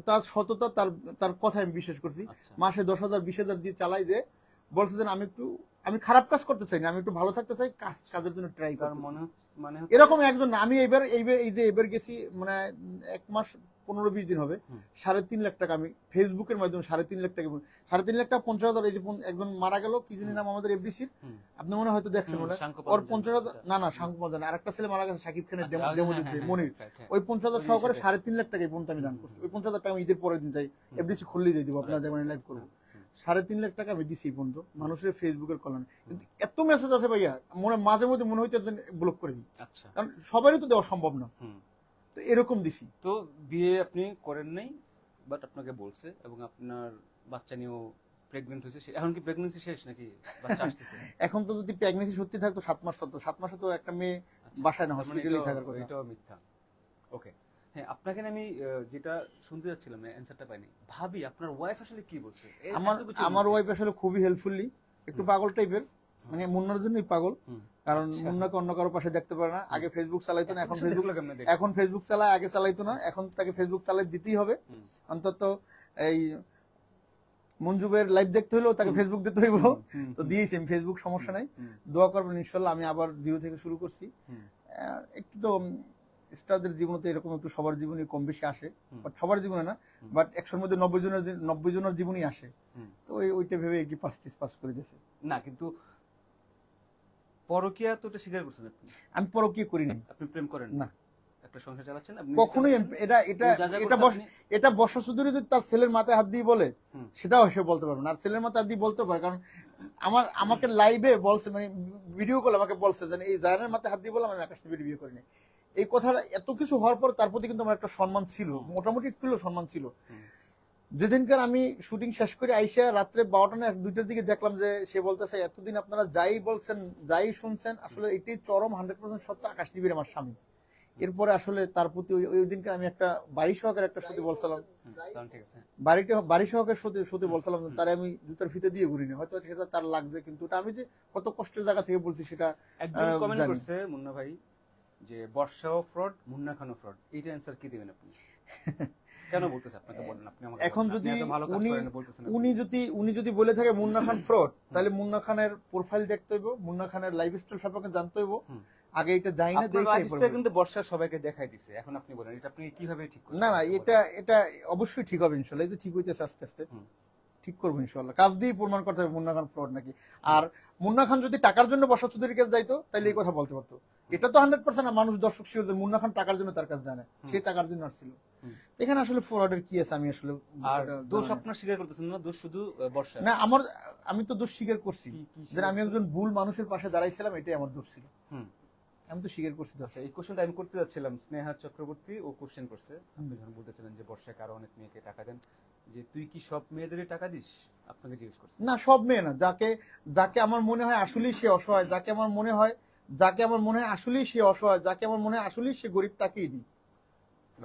তার সততা, তার কথা আমি বিশ্বাস করছি। মাসে 10,000 20,000 দিয়ে চালাই, যে বলছে যে আমি খারাপ কাজ করতে চাই না, আমি একটু ভালো থাকতে চাই, কাজের জন্য ট্রাই করি। এরকম একজন আমি এবার গেছি, মানে 1 মাস 15-20 দিন হবে, 3.5 লাখ টাকা আমি ফেসবুকের মাধ্যমে 3.5 লাখ টাকা 3.5 লাখ টাকা 50,000, এই যে একজন মারা গেল, কি জানি নাম আমাদের এফডিসির, আপনি মনে হয়তো দেখছেন, ওর 50,000, না শাঙ্কুপাল, আর একটা ছেলে মারা গেছে শাকিব খানের ডেমো দিতে, মনির, ওই 50,000 সহকারে 3.5 লাখ টাকা এই পর্যন্ত আমি দান করছি। ওই 50,000 টাকা আমি ঈদের পরের দিন চাই এফডিসি খুললেই দিয়ে দিব, আপনারা দেখবেন লাইভ করবো। 3.5 লাখ টাকা আমি দিছি এই পর্যন্ত, মানুষের ফেসবুকের কল্যাণে। কিন্তু এত মেসেজ আছে ভাইয়া, মাঝে মধ্যে মনে হইতে ব্লক করে দিই, কারণ সবারই তো দেওয়া সম্ভব না, তো এরকম দিছি। তো বিয়ে আপনি করেন নাই, বাট আপনাকে বলছে, এবং আপনার বাচ্চা নিয়েও প্রেগনেন্ট হয়েছে। এখন কি প্রেগন্যান্সি শেষ নাকি বাচ্চা আসতেছে? এখন তো যদি প্রেগন্যান্সি সত্যি থাকতো 7 মাস, তো 7 মাসে তো একটা মেয়ে বাসায় না, হসপিটালে থাকার কথা। এটাও মিথ্যা। ওকে, হ্যাঁ, আপনাকে আমি যেটা শুনতে যাচ্ছিলাম, অ্যানসারটা পাইনি। ভাবি আপনার ওয়াইফ আসলে কি বলছে? আমার ওয়াইফ আসলে খুবই হেল্পফুলি, একটু পাগল টাইপের, মানে মুন্নার জন্যই পাগল, কারণ মুন্নাকে অন্য কারো পাশে দেখতে পারে না। আগে ফেসবুক চালাইতো না, এখন ফেসবুক চালায়, আগে চালাইতো না, এখন তাকে ফেসবুক চালাই দিতেই হবে। অন্তত এই মঞ্জুবের লাইভ দেখতে হলেও তাকে ফেসবুক দিতে হইব, তো দিয়েছি আমি ফেসবুক, সমস্যা নাই। দোয়া করবেন ইনশাল্লাহ, আমি আবার জিরো থেকে শুরু করছি। একটু তো স্টারদের জীবনে তো এরকম একটু সবার জীবনে কম বেশি আসে, বাট সবার জীবনে না, বাট 100-র মধ্যে 90 জনের জীবনই আসে। তো ওইটা ভেবে কি পাস করে দিয়েছে না, কিন্তু পরকিয়া তো এটা স্বীকার করছেন আপনি। আমি পরকিয়া করি নাই। আপনি প্রেম করেন না, একটা সংসার চালাচ্ছেন আপনি কখনোই। এটা বর্ষা চৌধুরী যদি তার ছেলের মাথায় হাত দিয়ে বলে, সেটাও সে বলতে পারবে না। আর ছেলের মাথায় হাত দিয়ে বলতে পারে, কারণ আমাকে লাইভে বলছে, মানে ভিডিও কল আমাকে বলছে যে এই জায়নের মাথায় হাত দিয়ে বললাম আমি আকাশ বিয়ে করিনি। এই কথাটা এত কিছু হওয়ার পর তার প্রতি কিন্তু আমার একটা সম্মান ছিল, মোটামুটি একটু হলেও সম্মান ছিল। যেদিনকার আমি শুটিং শেষ করে আইসা রাত্রে 12টা না 2টার দিকে দেখলাম যে সে বলতেছে এতদিন আপনারা যাই বলছেন যাই শুনছেন আসলে এটাই চরম 100% সত্য, আকাশদ্বীপের আমার স্বামী। এরপরে আসলে তার প্রতি ওই দিনকে আমি একটা বাড়ি সহকারে একটা সত্যি বলছিলাম, বাড়ি সহকারে সত্যি বলছিলাম তারে আমি জুতার ফিতে দিয়ে ঘুরিনি, হয়তো সেটা তার লাগছে, কিন্তু ওটা আমি যে কত কষ্টের জায়গা থেকে বলছি সেটা একজন কমেন্ট করছে মুন্না ভাই যে বর্ষাও ফ্রড, মুন্না খানও ফ্রড, এইটা অ্যানসার কি দিবেন আপনি? কেন বলতেছেন আপনাকে বলেন, আপনি আমাকে এখন যদি উনি যদি বলে থাকে মুন্না খান ফ্রড, তাহলে মুন্না খানের প্রোফাইল দেখতে হইব, মুন্না খানের লাইফস্টাইল সম্পর্কে জানতে হইব, আগে এটা যাই না দেখে লাইফস্টাইল কিন্তু বর্ষা সবাইকে দেখাই দিছে, এখন আপনি বলেন এটা আপনি কিভাবে ঠিক করবেন? না এটা অবশ্যই ঠিক হবে ইনশাআল্লাহ, এই যে ঠিক হইতেছে আস্তে আস্তে ঠিক করবো ইনশাআল্লাহ, কাজ দিয়ে প্রমাণ করতে হবে মুন্না খান ফ্রড নাকি। আর মুন্না খান যদি টাকার জন্য বর্ষা চৌধুরীর কাছে যাইতো তাহলে এই কথা বলতে পারতো, এটা তো 100% মানুষ দর্শক শিওর যে মুন্না খান টাকার জন্য তার কাছে জানে, সে টাকার জন্য আসছিল। এখানে আসলে ফ্রডের কি আছে আমি আসলে আর দোষ আপনার স্বীকার করতেছেন না, দোষ শুধু বর্ষা না, আমি তো দোষ স্বীকার করছি যে আমি একজন ভুল মানুষের পাশে দাঁড়াইছিলাম, এটাই আমার দোষ ছিল, আমি তো স্বীকার করছি। আচ্ছা, এই কোশ্চেনটা আমি করতে যাচ্ছিলাম, স্নেহা চক্রবর্তী ও কোশ্চেন করছে, আপনি যখন বলতেছিলেন যে বর্ষায় আরো অনেক মেয়েকে টাকা দেন, যে তুই কি সব মেয়েদেরই টাকা দিস, আপনাকে জিজ্ঞেস করছে। না, সব মেয়ে না, যাকে আমার মনে হয় আসলেই সে অসহায়, যাকে আমার মনে হয় আসলেই সে অসহায়, যাকে আমার মনে হয় আসলেই সে গরিব, তাকেই দিই।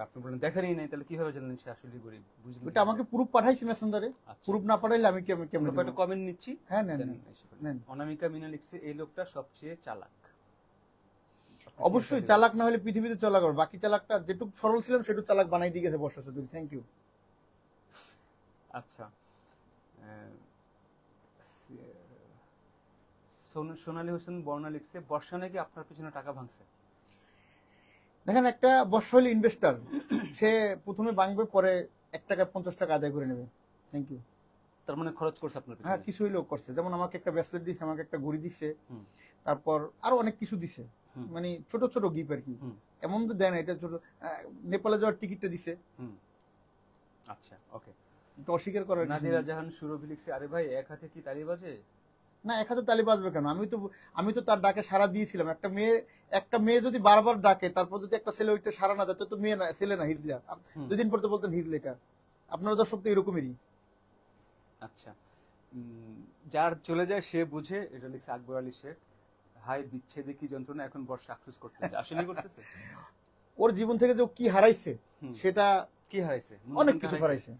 আপনি বলেন দেখেনই নাই, তাহলে কিভাবে জানলেন সে আসলেই গরিব? বুঝলেন, ওটা আমাকে প্রুফ পাঠাইছি মেসেঞ্জারে, প্রুফ না পাঠাইলে আমি কেমন একটা কমেন্ট নিচ্ছি। হ্যাঁ নেন। অনামিকা মিনা লিখছে এই লোকটা সবচেয়ে চালাক। অবশ্যই চালাক না হলে পৃথিবীতে চালাক হবে, বাকি চালাকটা যেটুকু সরল ছিলাম সেটুকু চালাক বানাই দিয়ে গেছে বর্ষা চৌধুরী, থ্যাংক ইউ। আচ্ছা, সোনালী হোসেন বর্ণা লিখছে বর্ষা নাকি আপনার পিছনে টাকা ভাঙছে। দেখেন, একটা বর্ষা হলে ইনভেস্টার, সে প্রথমে ভাঙবে, পরে 1 টাকা 50 টাকা আদায় করে নেবে। Thank you. তার মানে খরচ করছে আপনার পিছনে? হ্যাঁ, কিছু হইলেও করছে, যেমন আমাকে একটা ব্রেসলেট দিছে, আমাকে একটা ঘড়ি দিছে, তারপর আরো অনেক কিছু দিছে, মানে ছোট ছোট গিফট আর কি, এমন তো দেয় না, এটা ছোট, নেপালে যাওয়ার টিকিটটা দিছে। আচ্ছা, ওকে, এটা অস্বীকার করার কিছু নাদিরা জাহান সুরভি লিখছে আরে ভাই এক হাতে কি তালি বাজে? না, এক হাতে তালি বাজবে কেন? আমি তো তার ডাকে সাড়া দিয়েছিলাম। একটা মেয়ে যদি বারবার ডাকে, তারপর যদি একটা ছেলে ওইটা সাড়া না দেয়, তো মেয়ে না, ছেলে না, হিজলা। 2 দিন পর তো বলতেন হিজলা, এটা আপনারা দর্শক তো এরকমেরই। আচ্ছা, যার চলে যায় সে বুঝে, এটা লিখছে আকবর আলী শেখ। হাই বিচ্ছেদে কি যন্ত্রণা, এখন বর্ষা আফসোস করতেছে, আসলে করতেছে। ওর জীবন থেকে যে কি হারাইছে, সেটা কি হারাইছে? অনেক কিছু হারাইছে,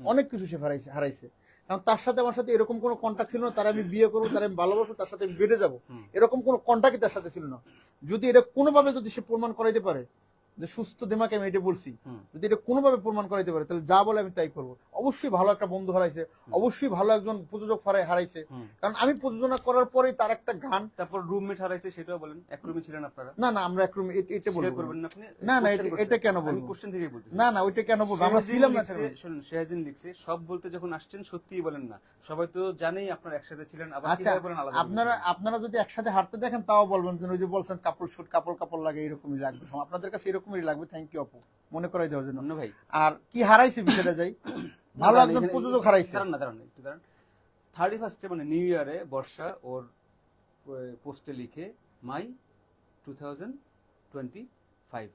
অনেক কিছু সে হারাইছে। কারণ তার সাথে আমার সাথে এরকম কোনো কন্ট্যাক্ট ছিল না, তার আমি বিয়ে করবো, তার আমি ভালোবাসবো, তার সাথে আমি বেড়ে যাবো, এরকম কোনো কন্ট্যাক্টই তার সাথে ছিল না। যদি এটা কোনোভাবে যদি সে প্রমাণ করাইতে পারে যে সুস্থ দিমাকে আমি এটা বলছি, যদি এটা কোনোভাবে প্রমাণ করাইতে পারে, তাহলে যা বলে আমি তাই করবো। অবশ্যই ভালো একটা বন্ধু হারাইছে, অবশ্যই ভালো একজন প্রযোজক হারাইছে, কারণ আমি প্রযোজনা করার পরেই তার একটা গান। তারপর রুমমেট হারাইছে, সেটাও বলেন। এক রুমে ছিলেন আপনারা? না, আমরা এক রুমে, এটা করবেন না আপনি? না, এটা কেন বলবো? আমি কোশ্চেন থেকেই বলতেছি। না, ওইটা কেন বলবো? আমরা ছিলাম না। শুনুন, শেহাজিন লিখছে সব বলতে যখন আসছেন সত্যিই বলেন না, সবাই তো জানেই আপনারা একসাথে ছিলেন, আবার কিভাবে বলেন আলাদা? আপনারা যদি একসাথে হাঁটতে দেখেন তাও বলবেন যে ওই যে বলছেন কাপল শুট, কাপড় লাগে, এরকমই লাগবে, আপনাদের কাছে এরকমই লাগবে। থ্যাংক ইউ আপু, মনে করাই দেওয়ার জন্য। ভাই, আর কি হারাইছে বিষয়টা যাই, ভালো একজন প্রযোজক হারাইছে। দাঁড়ান একটু দাঁড়ান। 31 মানে নিউ ইয়ারে বর্ষা ওর পোস্টে লিখে মাই 2025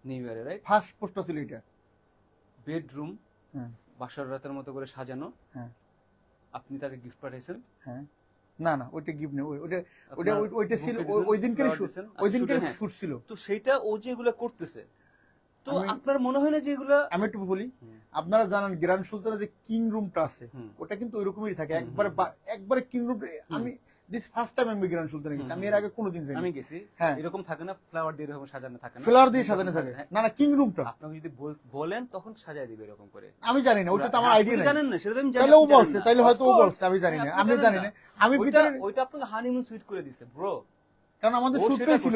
নিউ ইয়ারে, রাইট? ফার্স্ট পোস্ট ছিল এটা। বেডরুম বাসর রাতের মতো করে সাজানো, আপনি তাকে গিফট পাঠাইছেন? হ্যাঁ। না, ওইটা গিফট নেই, ওইটা ছিল ওই দিনকার শুট ছিল। তো সেইটা ও যেগুলো করতেছে, তো আপনার মনে হয় না যে এগুলো? আমি একটু বলি, আপনারা জানেন গ্র্যান্ড সুলতানের যে কিং রুমটা আছে, ওটা কিন্তু ওইরকমই থাকে, একবারে কিং রুম। আমি দিস ফার্স্ট টাইম আমি গ্র্যান্ড সুলতানে গেছি, আমি এর আগে কোনোদিন যাইনি। আমি গেছি, এরকম থাকে না, ফ্লাওয়ার দিয়ে এরকম সাজানো থাকে না? ফ্লাওয়ার দিয়ে সাজানো থাকে না, কিং রুমটা আপনাকে যদি বলেন তখন সাজায় দিবে এরকম করে। আমি জানি না, ওটা তো আমার আইডিয়া নাই। জানেন না সেটা আমি জানি। তাহলে ও বলছে, তাইলে হয়তো ও বলছে, আমি জানি না, আমি জানি না। আমি ভিতরে ওইটা আপনাকে হানিমুন সুইট করে দিছে ব্রো, কারণ আমাদের শুটটাই ছিল,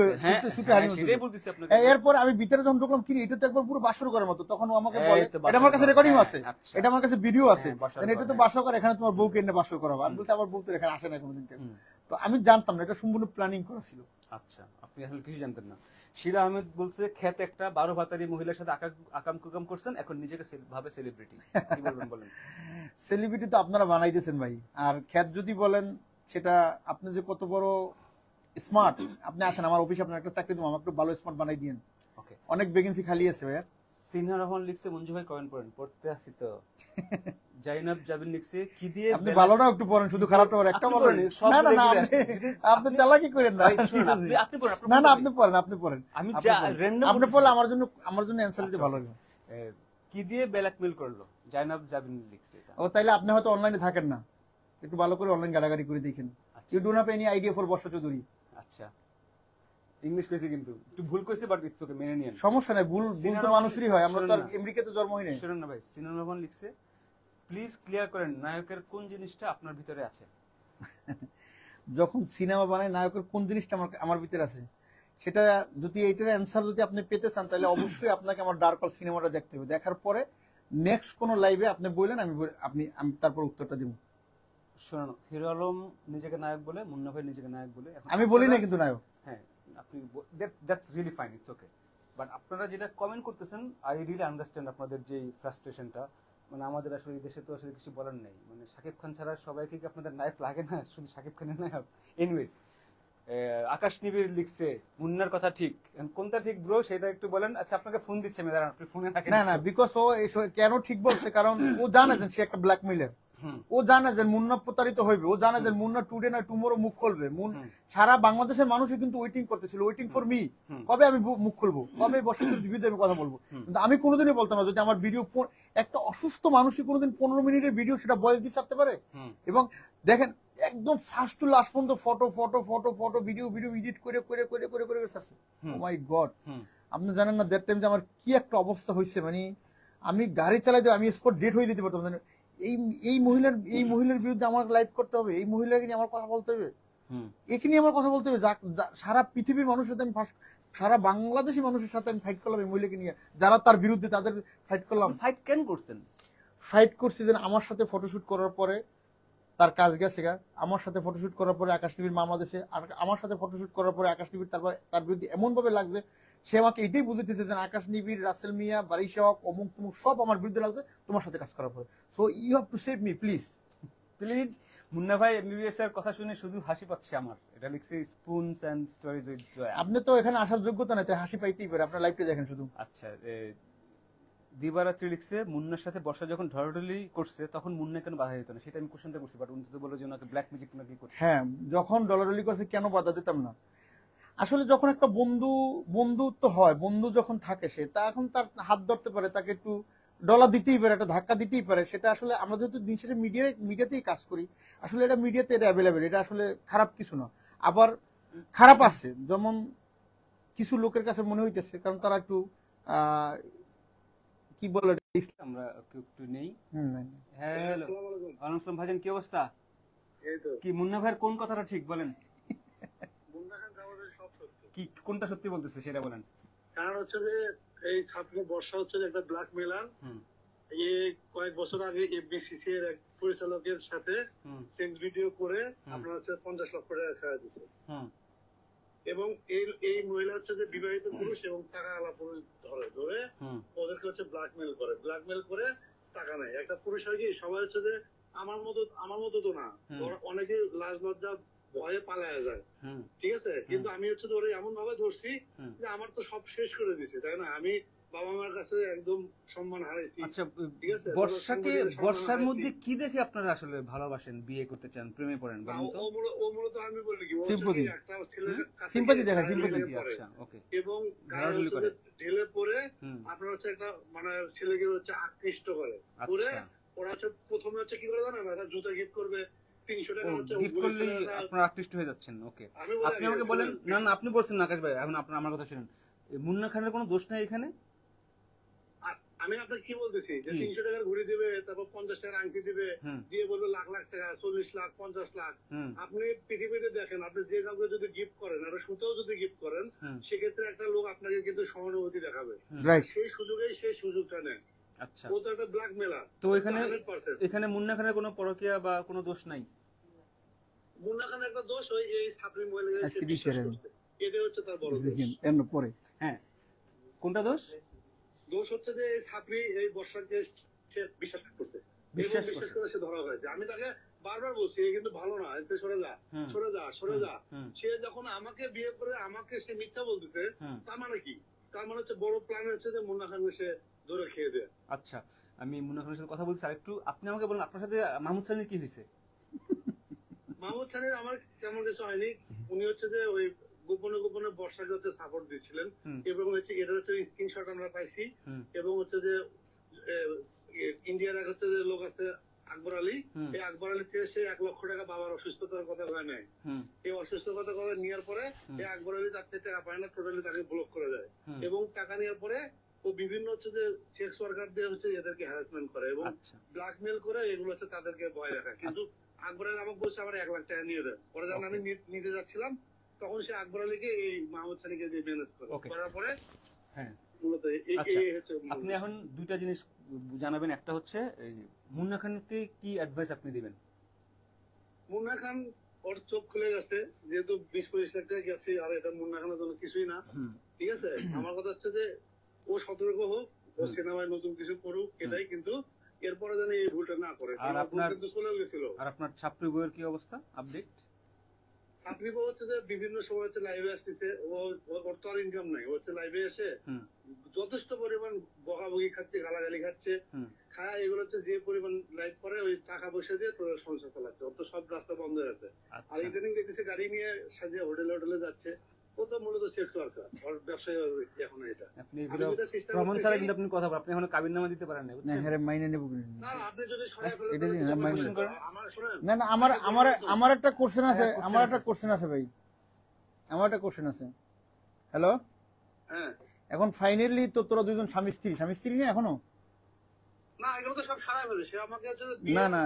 শুটে হানিমুন। সেটাই বলতেছি আপনাকে। এরপর আমি ভিতরে যখন ঢুকলাম, কি এটা তো একবার পুরো বাসর করার মতো, তখন ও আমাকে বলে, এটা আমার কাছে রেকর্ডিং আছে, এটা আমার কাছে ভিডিও আছে, এটা তো বাসর করা, এখানে তোমার বউকে এনে বাসর করাবো। আমি বলছি আমার বউ তো এখানে আসে না কোনোদিন। তো আমি জানতাম না, এটা সম্পূর্ণ প্ল্যানিং করা ছিল। আচ্ছা, আপনি আসলে কিছু জানতেন না। শিরা আহমেদ বলছে খ্যাত একটা 12 ভাতারি মহিলার সাথে আকাম কুকাম করছেন, এখন নিজেকে ভাবে সেলিব্রিটি। কি বলবেন বলেন? সেলিব্রিটি তো আপনারা বানাইতেছেন ভাই, আর খ্যাত যদি বলেন, সেটা আপনি যে কত বড় স্মার্ট, আপনি আসেন আমার অফিসে, আপনার একটা চাকরি দেবো, আমাকে একটু ভালো স্মার্ট বানাই দিন। ওকে। অনেক ভ্যাকেন্সি খালি আছে ভাইয়া। সিনহা রহমান লিখছে মঞ্জু ভাই কমেন্ট পড়েন, পড়তে আসি তো। জাইনাব জাবিন লিখছে কি দিয়ে আপনি ভালোটা একটু পড়েন, শুধু খারাপটা পড়েন, একটা আপনি বলেন। পড়েন, সব না না না, রেগুলার আপনি আসছে। আপনি চালাকি করেন না। ভাই, শুনুন, আপনি পড়েন, আপনার না না, পড়বেন। আপনি পড়েন, আপনি পড়েন। আমি আপনি পড়েন। random আপনি বলতেছি। পড়লে আমার জন্য অ্যান্সার দিতে আচ্ছা। ভালো হবে। কি দিয়ে ব্ল্যাকমেল করলো, জাইনাব জাবিন লিখছে এটা। ও তাইলে আপনি হয়তো অনলাইনে থাকেন না, একটু ভালো করে অনলাইন গাড়াগাড়ি করে দেখেন। You do not any idea for Barsha Chowdhury. আচ্ছা, ইংলিশ কইছে কিন্তু একটু ভুল কইছে, বাট ইটস ওকে, মেনে নিয়েন। সমস্যা নাই, ভুল তো মানুষেরই হয়, আমরা তো আর শুনুন না। আমেরিকাতে জন্ম হই নাই। শুনুন না ভাই, সিনহা রহমান লিখছে প্লিজ ক্লিয়ার করেন নায়কের কোন জিনিসটা আপনার ভিতরে আছে। যখন সিনেমা বানায় নায়কের কোন জিনিসটা আমার ভিতরে আছে, সেটা যদি এইটার অ্যান্সার যদি আপনি পেতে চান, তাহলে অবশ্যই আপনাকে আমার ডার্ক হল সিনেমাটা দেখতে হবে। দেখার পরে নেক্সট কোন লাইভে আপনি বললেন, আমি তারপর উত্তরটা দিব। শুনুন, হিরো আলম নিজেকে নায়ক বলে, মুন্না ভাই নিজেকে নায়ক বলে। এখন আমি বলি না আপনারা- কিন্তু নায়ক। হ্যাঁ, আপনি that's really fine, it's okay. But আপনারা যেটা কমেন্ট করতেছেন, আই রিয়েলি আন্ডারস্ট্যান্ড আপনাদের যে ফ্রাস্ট্রেশনটা। মানে আমাদের আসলে এই দেশে তো আসলে কিছু বলার নেই, মানে শাকিব খান ছাড়া সবাইকে কি আপনাদের নায়ক লাগে না, শুধু শাকিব খানের নায়ক? এনিওয়েজ, আকাশ নিবিড় লিখছে মুন্নার কথা ঠিক, এখন কোনটা ঠিক ব্রো সেটা একটু বলেন। আচ্ছা, আপনাকে ফোন দিচ্ছে, আমি দাঁড়ান, আপনি ফোনে থাকেন। না না, বিকজ ও কেন ঠিক বলছে, কারণ ও জানে যে সে একটা ব্ল্যাকমেইলার। ও জানে যে মুন্না প্রতারিত হইবে, ও জানে যে মুন্না টুডে না টুমোরো মুখ খুলবে। সারা বাংলাদেশের মানুষই কিন্তু ওয়েটিং করতেছিল, ওয়েটিং ফর মি, কবে আমি মুখ খুলবো, কবে বসন্তের রিভিউতে আমি কথা বলবো। কিন্তু আমি কোনোদিনই বলতাম না, যদি আমার ভিডিও, একটা অসুস্থ মানুষই কোনোদিন 15 মিনিটের ভিডিও সেটা বয়স দিয়ে ছাড়তে পারে। এবং দেখেন, একদম ফার্স্ট টু লাস্ট পর্যন্ত photo photo photo photo video video edit করে করে করে করে করে ছাড়ছে। ও মাই গড, আপনি জানেন না দ্যাট টাইম যে আমার কি একটা অবস্থা হয়েছে, মানে আমি গাড়ি চালাইতে আমি স্পট ডেট হয়ে যেতে পারতাম। এই মহিলার বিরুদ্ধে আমার লাইভ করতে হবে, এই মহিলাকে নিয়ে আমার কথা বলতে হবে, একে নিয়ে আমার কথা বলতে হবে। সারা পৃথিবীর মানুষের সাথে আমি সারা বাংলাদেশি মানুষের সাথে আমি ফাইট করলাম এই মহিলাকে নিয়ে, যারা তার বিরুদ্ধে, তাদের ফাইট করলাম। ফাইট কেন করছেন? ফাইট করছি যে আমার সাথে ফটোশুট করার পরে তার কাজ গেছে গা, আমার সাথে ফটোশুট করার পরে আকাশ টিভির মামলা দিয়েছে, আর আমার সাথে ফটোশুট করার পরে আকাশ টিভির তার বিরুদ্ধে এমন ভাবে লাগছে, সে আমাকে এটাই বুঝেছে যে আকাশ নিবিড়, রাসেল মিয়া, বারিশাহ, অমুক তমুক সব আমার বিরুদ্ধে লাগছে তোমার সাথে কাজ করার পরে। So you have to save me please. Please. Munna Bhai MBBS এর কথা শুনে শুধু হাসি পাচ্ছে আমার, এটা লিখছে spoons and stories with Jaya. আপনি তো এখানে আসার যোগ্যতা নাই, তাই হাসি পাইতেই পারে, আপনার লাইভটা দেখেন শুধু। আচ্ছা, দিবারাত্রি লিখছে মুন্নার সাথে বর্ষা যখন ঢলাঢলি করছে তখন মুন্না কেন বাধা দিত না, সেটা আমি কোশ্চেনটা করছি, বাট উনি তো বললো যে ওনাকে ব্ল্যাক ম্যাজিক নাকি করছে। হ্যাঁ, যখন ডলারলি করছে কেন বাধা দিতাম না। আসলে যখন একটা বন্ধুত্ব হয়, বন্ধু যখন থাকে, সে এখন তার হাত ধরতে পারে, তাকে একটু ডলার দিতেই পারে, একটা ধাক্কা দিতেই পারে। সেটা আসলে আমরা যেহেতু দিন শেষে মিডিয়াতেই কাজ করি, আসলে এটা মিডিয়াতে এটা অ্যাভেলেবেল, এটা আসলে খারাপ কিছু না। আবার খারাপ আছে, যেমন কিছু লোকের কাছে মনে হইতেছে, কারণ তারা একটু কি বলে, আমরা একটু নেই। হ্যালো, ওয়ালাইকুম আসসালাম ভাইজান, কি অবস্থা? কি মুন্না ভাইয়ের কোন কথাটা ঠিক বলেন? কি কোনটা সত্যি বলতেছে সেটা বলেন। কারণ হচ্ছে যে এই ছাত্র বর্ষা হচ্ছে যে একটা ব্ল্যাক মেলার, এই কয়েক বছর আগে এফবিসিসি এর এক পরিচালকের সাথে সেক্স ভিডিও করে আপনার হচ্ছে 50 লক্ষ টাকা ছাড়া দিচ্ছে। এবং এই মহিলা হচ্ছে যে বিবাহিত পুরুষ এবং টাকা আলা পুরুষ ধরে ওদেরকে হচ্ছে ব্ল্যাকমেল করে টাকা নেয়। একটা পুরুষ হয় কি, সবাই হচ্ছে যে আমার মতো তো না, অনেকে লাজ লজ্জা ভয়ে পালায় যায়, ঠিক আছে। কিন্তু আমি হচ্ছে ধরে এমন ভাবে ধরছি যে আমার তো সব শেষ করে দিছে, তাই না? আমি বাবা মার কাছে একদম সম্মান হারাইছি। আচ্ছা, ঠিক আছে, বর্ষার মধ্যে কি দেখে আপনারা আসলে ভালোবাসেন, বিয়ে করতে চান, প্রেমে পড়েন বলেন তো? ও মূলত আমি বলি কি, সিম্পথি, একটা ছেলের কাছে সিম্পথি দেখা, সিম্পথি। আচ্ছা, ওকে। এবং ঢেলে পরে আপনার হচ্ছে একটা মানে ছেলেকে হচ্ছে আকৃষ্ট করে। ওরা হচ্ছে প্রথমে হচ্ছে কি করে জানেন, একটা জুতা গিফট করবে 300 টাকা, হচ্ছে গিফট করলেই আপনারা আকৃষ্ট হয়ে যাচ্ছেন। ওকে, আপনি আমাকে বলেন। না না, আপনি বলছেন না আকাশ ভাই, এখন আপনার আমার কথা শুনুন। মুন্না খানের কোনো দোষ নাই এখানে। আমি আপনাকে কি বলতেছি যে 300 টাকার ঘুড়ি দিবে, তারপর 50 টাকার আংটি দিবে, দিয়ে বলবে লাখ লাখ টাকা, 40 লাখ, 50 লাখ। আপনি পৃথিবীতে দেখেন, আপনি যে কাউকে যদি গিফট করেন, আর সুতাও যদি গিফট করেন, সেক্ষেত্রে একটা লোক আপনাকে কিন্তু সহানুভূতি দেখাবে, সেই সুযোগটা নেয়। আচ্ছা, ও তো একটা ব্ল্যাক মেলার। তো এখানে মুন্না খানের কোনো পরকীয়া বা কোনো দোষ নাই। মুন্না খানের একটা দোষ, ওই এই ছাত্রী মহিলা, এটা হচ্ছে তার বড় দোষ। পরে হ্যাঁ, কোনটা দোষ? দোষ হচ্ছে যে এই ছাত্রী এই বর্ষাকে সে বিশ্বাস করছে, বিশ্বাস করে সে ধরা হয়েছে। আমি তাকে বারবার বলছি এ কিন্তু ভালো না, এতে সরে যা, সরে যা, সরে যা। সে যখন আমাকে বিয়ে করে আমাকে সে মিথ্যা বলতেছে, তার মানে কি? তার মানে হচ্ছে বড় প্ল্যান হচ্ছে যে মুন্না খানকে সে ধরে খেয়ে দেয়। আচ্ছা, আমি মুন্না খানের সাথে কথা বলছি, আর একটু আপনি আমাকে বলুন আপনার সাথে মাহমুদ সানির কি হয়েছে? মাহমুদ খানের আমার তেমন কিছু হয়নি। উনি হচ্ছে যে ওই গোপনে গোপনে বর্ষাকে হচ্ছে সাপোর্ট দিচ্ছিলেন, এবং হচ্ছে এটা হচ্ছে স্ক্রিনশট আমরা পাইছি, এবং হচ্ছে যে ইন্ডিয়ার এক হচ্ছে যে লোক আছে আকবর আলী, এই আকবর আলী থেকে সে 1 লক্ষ টাকা বাবার অসুস্থতার কথা হয় নাই। এই অসুস্থতার কথা নেওয়ার পরে এই আকবর আলী তার থেকে টাকা পায় না, টোটালি তাকে ব্লক করে দেয়, এবং টাকা নেওয়ার পরে ও বিভিন্ন হচ্ছে যে সেক্স ওয়ার্কার দিয়ে হচ্ছে এদেরকে হ্যারাসমেন্ট করে এবং ব্ল্যাকমেল করে, এগুলো হচ্ছে তাদেরকে ভয় দেখায়। কিন্তু আকবর আলী আমাকে বলছে আমার 1 লাখ টাকা নিয়ে দেয়। পরে যখন আমি নিতে যাচ্ছিলাম তখন সে আকবর আলীকে এই মাহমুদ সানিকে যে ম্যানেজ করে করার পরে মূলত আপনি এখন দুইটা জিনিস জানাবেন। একটা হচ্ছে মুন্না খানকে কি অ্যাডভাইস আপনি দিবেন? মুন্না খান ওর চোখ খুলে গেছে, যেহেতু 20-25 লাখ টাকা গেছে, আর এটা মুন্না খানের জন্য কিছুই না, ঠিক আছে? আমার কথা হচ্ছে যে ও সতর্ক হোক, ও সিনেমায় নতুন কিছু করুক, এটাই। কিন্তু এরপরে যেন এই ভুলটা না করে। আর আপনার কিন্তু চলে গেছিল। আর আপনার ছাত্রী বইয়ের কি অবস্থা? আপডেট? ছাত্রী বউ হচ্ছে যে বিভিন্ন সময় হচ্ছে লাইভে আসতেছে, ওর তো আর ইনকাম নাই, ও হচ্ছে লাইভে এসে যথেষ্ট পরিমাণ বকাবকি খাচ্ছে, গালাগালি খাচ্ছে, খায় এগুলো হচ্ছে যে পরিমাণ লাইভ করে ওই টাকা পয়সা দিয়ে তোর সংসার চালাচ্ছে। ওর তো সব রাস্তা বন্ধ হয়ে আছে। আর ইদানিং দেখতেছে গাড়ি নিয়ে সাজিয়ে হোটেলে হোটেলে যাচ্ছে। ও তো মূলত সেক্স ওয়ার্কার, ওর ব্যবসায় এখন এটা। আপনি এগুলো প্রমাণ ছাড়া কিন্তু আপনি কথা বলেন, আপনি এখনো কাবিননামা দিতে পারেন না, না হ্যাঁ মাইনে নেব না। আপনি যদি সরাই এটা দিন ফেলেন মাইনে আমার শুনেন না না আমার আমার আমার একটা কোশ্চেন আছে, আমার একটা কোশ্চেন আছে ভাই, আমার একটা কোশ্চেন আছে। হ্যালো, হ্যাঁ, এখন ফাইনালি তো তোরা দুইজন স্বামী স্ত্রী না এখনো? না, এগুলো তো সব সারাই ফেলে। সে আমাকে হচ্ছে না না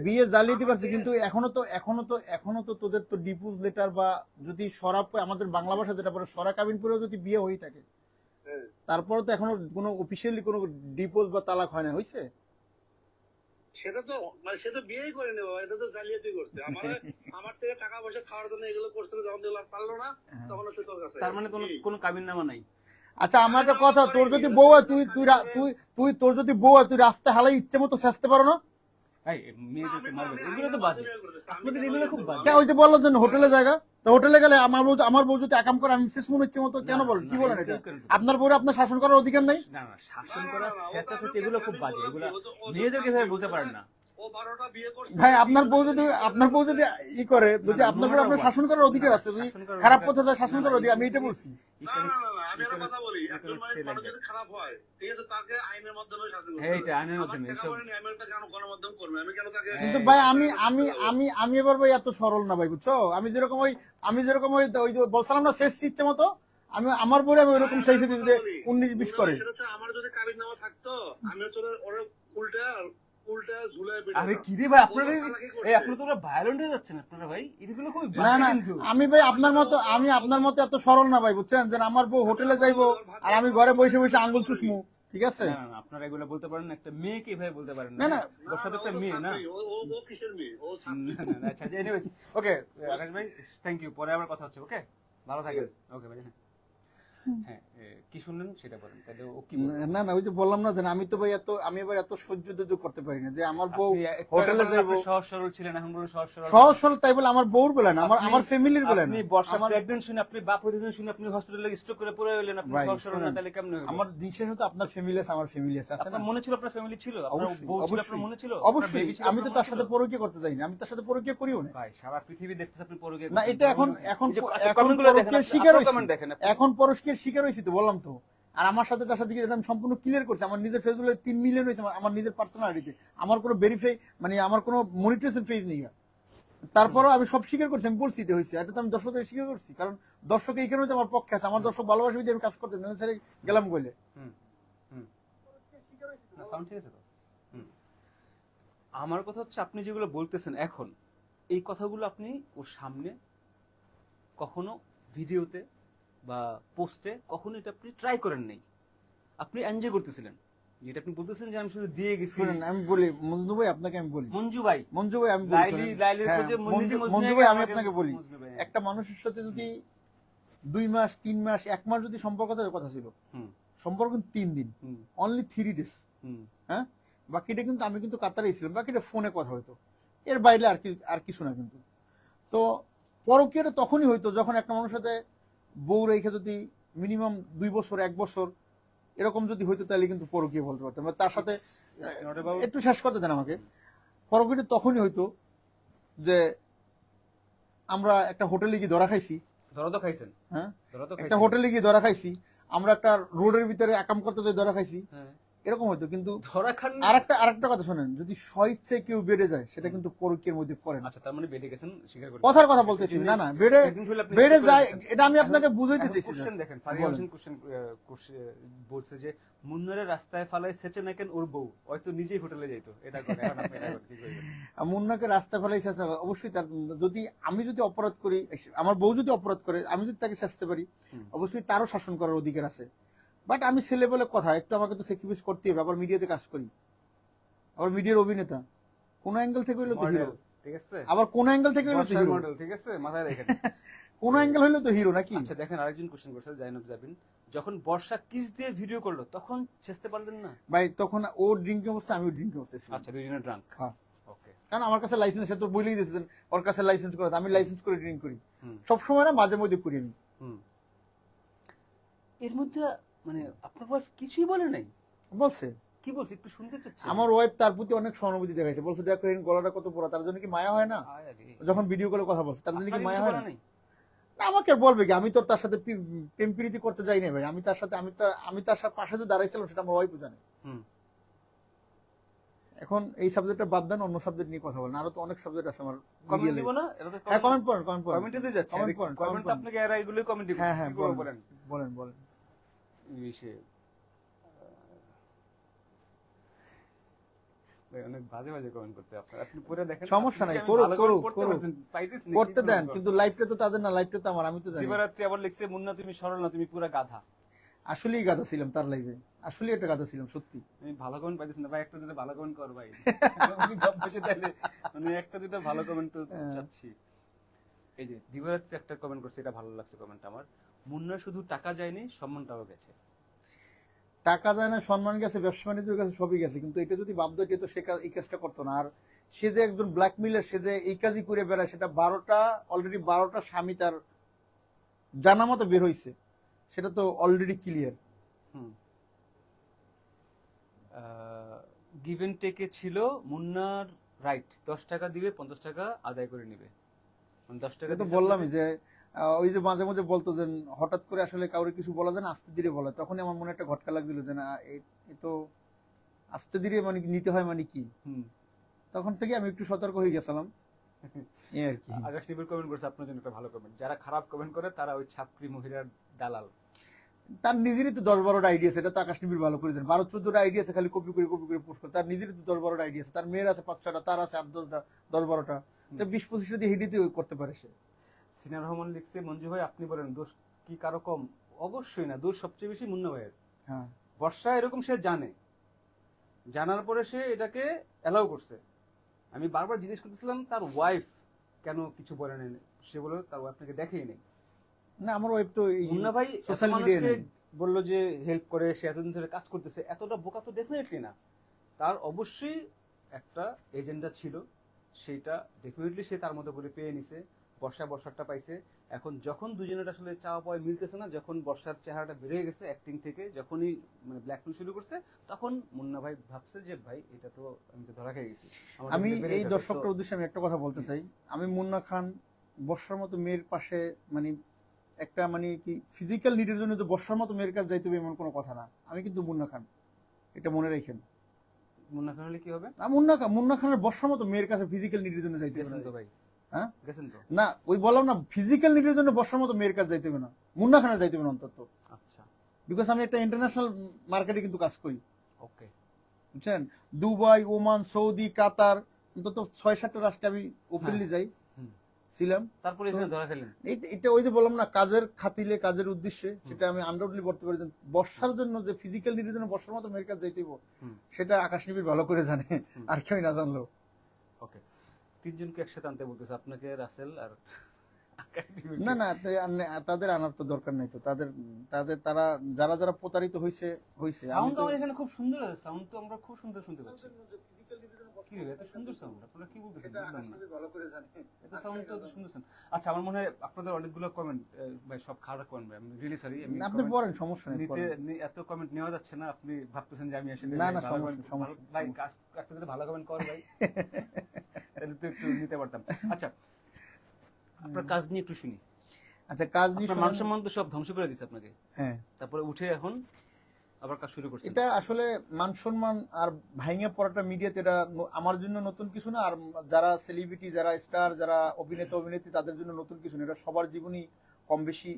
বিয়ে জালিয়াতি করছে, কিন্তু এখনো তো তোদের তো ডিভোর্স লেটার বা যদি সরা আমাদের বাংলা ভাষা যেটা পরে সরা কাবিন পরেও যদি বিয়ে হয়ে থাকে, তারপরে তো এখনো কোনো অফিসিয়ালি কোনো ডিভোর্স বা তালাক হয় না, হয়েছে? সেটা তো মানে সে তো বিয়েই করে নেবো, এটা তো জালিয়াতি করছে। আমার থেকে টাকা পয়সা খাওয়ার জন্য এগুলো করছিল, যখন দেখলাম পারলো না তখন হচ্ছে তোর কাছে। তার মানে কোনো কাবিননামা নাই? আচ্ছা আমার একটা কথা, তোর যদি বউ হয় তুই তুই তুই তোর যদি বউ হয় তুই রাস্তায় হালাই ইচ্ছে মতো সাজতে পারো না? মেয়েদেরকে মারবেন, এগুলো তো বাজে। আপনাদের এগুলো খুব বাজে। ওই যে বললো যে হোটেলে জায়গা, তো হোটেলে গেলে আমার বউ যদি একাম করে আমি শেষ মনে ইচ্ছে মতো কেন বলেন? কি বলেন এটা? আপনার বউরে আপনার শাসন করার অধিকার নাই? না না, শাসন করা স্বেচ্ছাসেচী এগুলো খুব বাজে, এগুলো মেয়েদেরকে ভাবে বলতে পারেন না ভাই। আপনার বউ যদি ই করে, যদি আপনার বউ আপনার শাসন করার অধিকার আছে, যদি খারাপ পথে যায় শাসন করার অধিকার, আমি এটা বলছি। আমি একটা কথা বলি, একজন মানুষ যদি খারাপ হয়, ঠিক আছে, তাকে আইনের মাধ্যমে শাসন করতে হবে। হ্যাঁ, এটা আইনের মাধ্যমে। আমি একটা গণমাধ্যম করবো, আমি কেন তাকে? কিন্তু ভাই আমি এবার ভাই এত সরল না ভাই, বুঝছো? আমি যেরকম ওই যে বলছিলাম না শেষ ইচ্ছে মতো, আমি আমার বউরে আমি ওইরকম সেই 19-20 করে। আমার যদি কাবিন নামা থাকতো, আমি হচ্ছে ওরা উল্টা ঝুলাই। আরে কি রে ভাই, আপনারা আপনি তো ভায়োলেন্ট হয়ে যাচ্ছেন আপনারা ভাই, এগুলো খুবই বাজে। না কিন্তু আমি ভাই আপনার মতো এত সরল না ভাই, বুঝছেন? যে আমার বউ হোটেলে যাইবো আর আমি ঘরে বসে বসে আঙ্গুল চুষমু, ঠিক আছে? না না, আপনারা এগুলো বলতে পারেন না, একটা মেয়েকে এভাবে বলতে পারেন না। না, ওর সাথে একটা মেয়ে না। ও কিসের মেয়ে? ও আচ্ছা, এনিওয়েজ, ওকে আকাশ ভাই, থ্যাংক ইউ। পরে আবার কথা হচ্ছে। ওকে, ভালো থাকেন। ওকে ভাই। হ্যাঁ, কি শুনলেন সেটা বলেন। তাহলে ও কি না ওই যে বললাম না যে আমি এবার এত সহ্য করতে পারি না, যে আমার বউ হোটেলে যাইবো। সহজ সরল ছিলেন, এখন বলুন সহজ সরল তাই বলে আমার বউর বলেন, আমার ফ্যামিলির বলেন। আপনি বর্ষা প্রেগন্যান্ট শুনে, আপনি বা প্রতিদিন শুনে আপনি হসপিটালে স্ট্রোক করে পড়ে গেলেন, আপনি সহজ সরল না, তাহলে কেমন হবে? আমার দিন শেষে তো আপনার ফ্যামিলি আছে, আমার ফ্যামিলি আছে। আপনার মনে ছিল, আপনার ফ্যামিলি ছিল, আপনার বউ ছিল, আপনার মনে ছিল? অবশ্যই। আমি তো তার সাথে পরকীয়া করতে যাই না, আমি তার সাথে পরকীয়া করিও না ভাই। সারা পৃথিবী দেখতেছে আপনি পরকীয়া না। এটা এখন পরকীয়ার শিকার হইছি, এখন পরকীয়ার শিকার হইছি তো বললাম তো। আর আমার সাথে তার সাথে আমি সম্পূর্ণ ক্লিয়ার করছি। আমার নিজের ফেসবুকে 3 মিলিয়ন হয়েছে আমার নিজের পার্সোনালিটিতে। আমার কোনো ভেরিফাই মানে আমার কোনো মনিটাইজেশন পেজ নেই। তারপরও আমি সব স্বীকার করছি, আমি বলছি এটা হয়েছে। এটা তো আমি দর্শকদের স্বীকার করছি, কারণ দর্শক এই কারণে আমার পক্ষে আছে। আমার দর্শক ভালোবাসবে আমি কাজ করতে গেলাম বলে। আমার কথা হচ্ছে, আপনি যেগুলো বলতেছেন এখন, এই কথাগুলো আপনি ওর সামনে কখনো ভিডিওতে বা পোস্টে কখনো এটা আপনি ট্রাই করেন নাই। আপনি এনজয় করতেছিলেন, যেটা আপনি বলতেছেন যে আমি শুধু দিয়ে গেছি। আমি বলি মঞ্জু ভাই, আপনাকে আমি বলি, মঞ্জু ভাই আমি মঞ্জু ভাই, আমি আপনাকে বলি, একটা মানুষের সাথে যদি 2 মাস 3 মাস 1 মাস যদি সম্পর্ক থাকার কথা ছিল, সম্পর্ক 3 দিন, অনলি 3 days, হ্যাঁ, বাকিটা কিন্তু আমি কিন্তু কাতারেই ছিলাম, বাকিটা ফোনে কথা হতো। এর বাইরে আর কিছু না। কিন্তু তো পরকীয়াটা তখনই হইতো যখন একটা মানুষের সাথে বউ রেখে যদি মিনিমাম 2 বছর 1 বছর এরকম যদি হইতো তাহলে কিন্তু পরকীয়া বলতে পারতাম। তার সাথে It's not about- একটু শেষ করতে দেন আমাকে। পরকীয়াটা তখনই হইতো যে আমরা একটা হোটেলে গিয়ে ধরা খাইছি, ধরা তো খাইছেন, হ্যাঁ, ধরা তো একটা খাইছেন। হোটেলে গিয়ে ধরা খাইছি, আমরা একটা রোডের ভিতরে একাম করতে যাই ধরা খাইছি, হ্যাঁ, এরকম হইতো। কিন্তু ধরা খান। আরেকটা কথা শোনেন, যদি স্বইচ্ছায় কেউ বেড়ে যায় সেটা কিন্তু পরকীয়ার মধ্যে পড়ে না। আচ্ছা, তার মানে বেডে গেছেন, স্বীকার করি। কথার কথা বলতেছি, না না, বেড়ে বেড়ে যায় এটা আমি আপনাকে বুঝাইতে চাইছি। কোশ্চেন দেখেন, ফারিয়া বলেন। হোসেন কোশ্চেন বলছে যে মুন্নারে রাস্তায় ফালাই সেচে নাকেন ওর বউ হয়তো নিজেই হোটেলে যাইতো, এটা করে এখন আপনি এটা কি কইবেন? মুন্নাকে রাস্তা ফেলাইছে, অবশ্যই তার যদি আমি যদি অপরাধ করি, আমার বউ যদি অপরাধ করে, আমি যদি তাকে শাস্তি পারি, অবশ্যই তারও শাসন করার অধিকার আছে। বাট আমি ছেলে বলে কথা, একটু আমাকে তো স্যাক্রিফাইস করতে হবে। আবার মিডিয়াতে কাজ করি, আবার মিডিয়ার অভিনেতা, কোন অ্যাঙ্গেল থেকে হইলো তো হিরো, মডেল, ঠিক আছে, আবার কোন অ্যাঙ্গেল থেকে হইলো তো বর্ষার হিরো, মডেল, ঠিক আছে, মাথায় রেখেন। কোন অ্যাঙ্গেল হইলো তো হিরো নাকি? আচ্ছা দেখেন, আরেকজন কোশ্চেন করছে জাইনব জাবিন, যখন বর্ষা কিস দিয়ে ভিডিও করলো তখন ছেঁচতে পারলেন না? ভাই তখন ও ড্রিঙ্কিং অবস্থা, আমিও ড্রিঙ্কিং অবস্থা ছিলাম। আচ্ছা, দুইজনে ড্রাঙ্ক। হ্যাঁ, ওকে। কারণ আমার কাছে লাইসেন্স, সে তো বলেই দিয়েছেন ওর কাছে লাইসেন্স করে, আমি লাইসেন্স করে ড্রিঙ্ক করি হুম। সবসময় না, মাঝে মধ্যে করি আমি। এর মধ্যে মানে আপনার ওয়াইফ কিছুই বলে নাই? বলছে, কি বলছে একটু শুনতে চাচ্ছি। আমার ওয়াইফ তার প্রতি অনেক সহানুভূতি দেখাইছে, বলছে দেখো এর গলাটা কত পোড়া, তার জন্য কি মায়া হয় না? আয় আরে, যখন ভিডিও কলে কথা বলছে তার জন্য কি আপনার মায়া কিছু হয় বলা না? নাই? না, আমাকে আর বলবে কি? আমি তো তার সাথে প্রেম প্রীতি করতে যাই না ভাই। আমি তার সাথে আমি তার সাথে পাশে যে দাঁড়াইছিলাম সেটা আমার ওয়াইফ জানে। হুম। এখন এই সাবজেক্টটা বাদ দেন, অন্য সাবজেক্ট নিয়ে কথা বলেন, আরো তো অনেক সাবজেক্ট আছে আমার। কমেন্ট দিব না? এটা তো হ্যাঁ, কমেন্ট পড়েন, কমেন্ট পড়েন, কমেন্টে দিয়ে যাচ্ছে। কমেন্ট পড়েন, কমেন্ট তো আপনাকে এরা এগুলো কমেন্ট দিবেন। হ্যাঁ হ্যাঁ, কি করব বলেন বলেন? বলেন বলেন। ইসে ভাই, অনেক বাজে বাজে কমেন্ট করতে আপনারা, আপনি পরে দেখেন। সমস্যা নাই, আপনি করুক, ভালো করুক, comment করতে করুক। পারছেন, পাইতেছেন না, করতে কিছু দেন, না। কিন্তু লাইফটা তো তাদের না, লাইফটা তো আমার, আমি তো জানি। দিবারাত্রি আবার লিখছে, মুন্না তুমি সরল না, তুমি পুরা গাধা। আসলেই গাধা ছিলাম তার লাইফে, আসলেই একটা গাধা ছিলাম সত্যি। আমি ভালো কমেন্ট পাইতেছি না ভাই, একটা দুটো ভালো কমেন্ট কর ভাই। আমি গপ বসে তাইলে মানে একটা দুটো ভালো কমেন্ট তো চাচ্ছি। এই যে দিবারাত্রি একটা কমেন্ট করছে, এটা ভালো লাগছে কমেন্ট আমার। মুন্না শুধু টাকা যায়নি, সম্মানটাও গেছে। টাকা যায় না, সম্মান গেছে, ব্যবসা বাণিজ্যের কাছে সবই গেছে, কিন্তু এটা যদি ভাবতো এটা তো সে এই কাজটা করতো না। আর সে যে একজন ব্ল্যাকমেলার, সে যে এই কাজই করে বেড়ায়, সেটা অলরেডি 12টা স্বামী তার জানা মতো বের হয়েছে, সেটা তো অলরেডি ক্লিয়ার। গিভ এন্ড টেকে ছিল মুন্নার রাইট, 10 টাকা দিবে 50 টাকা আদায় করে নিবে, মানে 10 টাকা তো বললামই যে ওই যে মাঝে মাঝে বলতো যে হঠাৎ করে আসলে কাউরে কিছু বলা যায় না, আস্তে ধীরে বলে, তখনই আমার মনে একটা ঘটকা লাগছিল যে না, এ তো আস্তে ধীরে মানে কি নিতে হয়, মানে কি, তখন থেকে আমি একটু সতর্ক হয়ে গেছিলাম এই আর কি। আকাশ টিভির কমেন্ট করছে আপনার জন্য একটা ভালো কমেন্ট, যারা খারাপ কমেন্ট করে তারা ওই ছাপরি মহিলার দালাল। তার নিজেরই তো 10-12টা আইডিয়া আছে, এটা তো আকাশ টিভির ভালো করে দেন, 12-14টা আইডিয়া আছে, খালি কপি করে পোস্ট করে। তার নিজেরই তো 10-12টা আইডিয়া আছে, তার মেয়ের আছে 5-6টা, তার আছে 8-10টা, 10-12টা, তো 20-25টা দিয়ে হিডিতে করতে পারে সে। সিনা রহমান লিখছে, মঞ্জু ভাই আপনি বলেন দোষ কি কারো কম? অবশ্যই না, দোষ সবচেয়ে বেশি মুন্না ভাইয়ের। হ্যাঁ, বর্ষা এরকম সে জানে, জানার পরে সে এটাকে অ্যালাউ করছে। আমি বারবার জিজ্ঞেস করতেছিলাম তার ওয়াইফ কেন কিছু বলে নেই, সে বলে তার ওয়াইফ নাকি দেখেই নেই। না, আমার ওয়াইফ তো মুন্না ভাই সোশ্যাল মানুষকে মিডিয়ায় বললো যে হেল্প করে, সে এতদিন ধরে কাজ করতেছে, এতটা বোকা তো ডেফিনেটলি না। তার অবশ্যই একটা এজেন্ডা ছিল, সেটা ডেফিনেটলি সে তার মতো করে পেয়ে নিছে। বর্ষারটা পাইছে। এখন যখন দুজনের আসলে চাওয়া পাওয়া মিলতেছে না, যখন বর্ষার চেহারাটা বেড়ে গেছে অ্যাক্টিং থেকে, যখনই মানে ব্ল্যাকমেল শুরু করছে, তখন মুন্না ভাই ভাবছে যে ভাই এটা তো আমি তো ধরা খেয়ে গেছি। আমি এই দর্শকদের উদ্দেশ্যে আমি একটা কথা বলতে চাই, আমি মুন্না খান বর্ষার মতো মেয়ের পাশে মানে একটা মানে কি ফিজিক্যাল নিডের জন্য তো বর্ষার মতো মেয়ের কাছে যাইতে হবে এমন কোনো কথা না। আমি কিন্তু মুন্না খান, এটা মনে রাখেন। মুন্না খান হলে কি হবে? মুন্না খানের বর্ষার মতো মেয়ের কাছে ফিজিক্যাল নিডের জন্য যাইতে গেছেন হবে তো ভাই, হ্যাঁ গেছেন তো। না, ওই বললাম না, ফিজিক্যাল নিডের জন্য বর্ষার মতো মেয়ের কাছে যাইতে হবে না, মুন্না খানের যাইতে হবে না অন্তত। আচ্ছা, বিকজ আমি একটা ইন্টারন্যাশনাল মার্কেটে কিন্তু কাজ করি, ওকে। বুঝছেন, দুবাই, ওমান, সৌদি, কাতার, অন্তত 6-7টা রাষ্ট্রে আমি ওপেনলি যাই ছিলাম। তারপরে এখানে ধরা খেলেন। এটা ওই যে বললাম না, কাজের খাতিলে, কাজের উদ্দেশ্যে, সেটা আমি আনডাউটলি বলতে পারি যে বর্ষার জন্য যে ফিজিক্যাল নিডের জন্য বর্ষার মতো মেয়ের কাছে যাইতেইব, সেটা আকাশ নিবিড় ভালো করে জানে, আর কেউ না জানলো। ওকে, তিনজনকে একসাথে আনতে বলতেছে, আপনাকে, রাসেল আর আকাশ নিবিড়। না না, তাদের আনার তো দরকার নাই তো, তারা যারা প্রতারিত হয়েছে। সাউন্ড আমার এখানে খুব সুন্দর আছে, সাউন্ড তো আমরা খুব সুন্দর শুনতে পাচ্ছি। কি রে, এত সুন্দর সাউন্ড, আপনারা কি বলতেছেন? সেটা বুঝলাম আকাশ না। নবী ভালো করে জানে। এত সাউন্ড তো এত সুন্দর sound। আচ্ছা, আমার মনে হয় আপনাদের অনেকগুলো কমেন্ট, ভাই সব খারাপ কমেন্ট ভাই, আমি রিয়েলি সরি। আমি আপনি comment পড়েন, সমস্যা নেই, নিতে পড়েন। এত কমেন্ট নেওয়া যাচ্ছে না, আপনি ভাবতেছেন যে আমি আসলে না, ভাই না, ভালো সমস্যা, comment- সমস্যা, ভালো- ভাই সমস্যা। কাজ একটা যদি ভালো কমেন্ট কর ভাই, তাহলে তো একটু নিতে পারতাম। আচ্ছা, আপনার কাজ নিয়ে একটু শুনি। আচ্ছা, কাজ নিয়ে আপনার মান সম্মান তো সব ধ্বংস করে দিচ্ছে আপনাকে, হ্যাঁ, তারপরে উঠে এখন আবার কাজ শুরু করছেন। এটা আসলে মান সম্মান আর ভাঙিয়ে পড়াটা মিডিয়াতে, এটা আমার জন্য নতুন কিছু না, আর যারা সেলিব্রিটি, যারা স্টার, যারা অভিনেতা অভিনেত্রী, তাদের জন্য নতুন কিছু না। এটা সবার জীবনই কম বেশি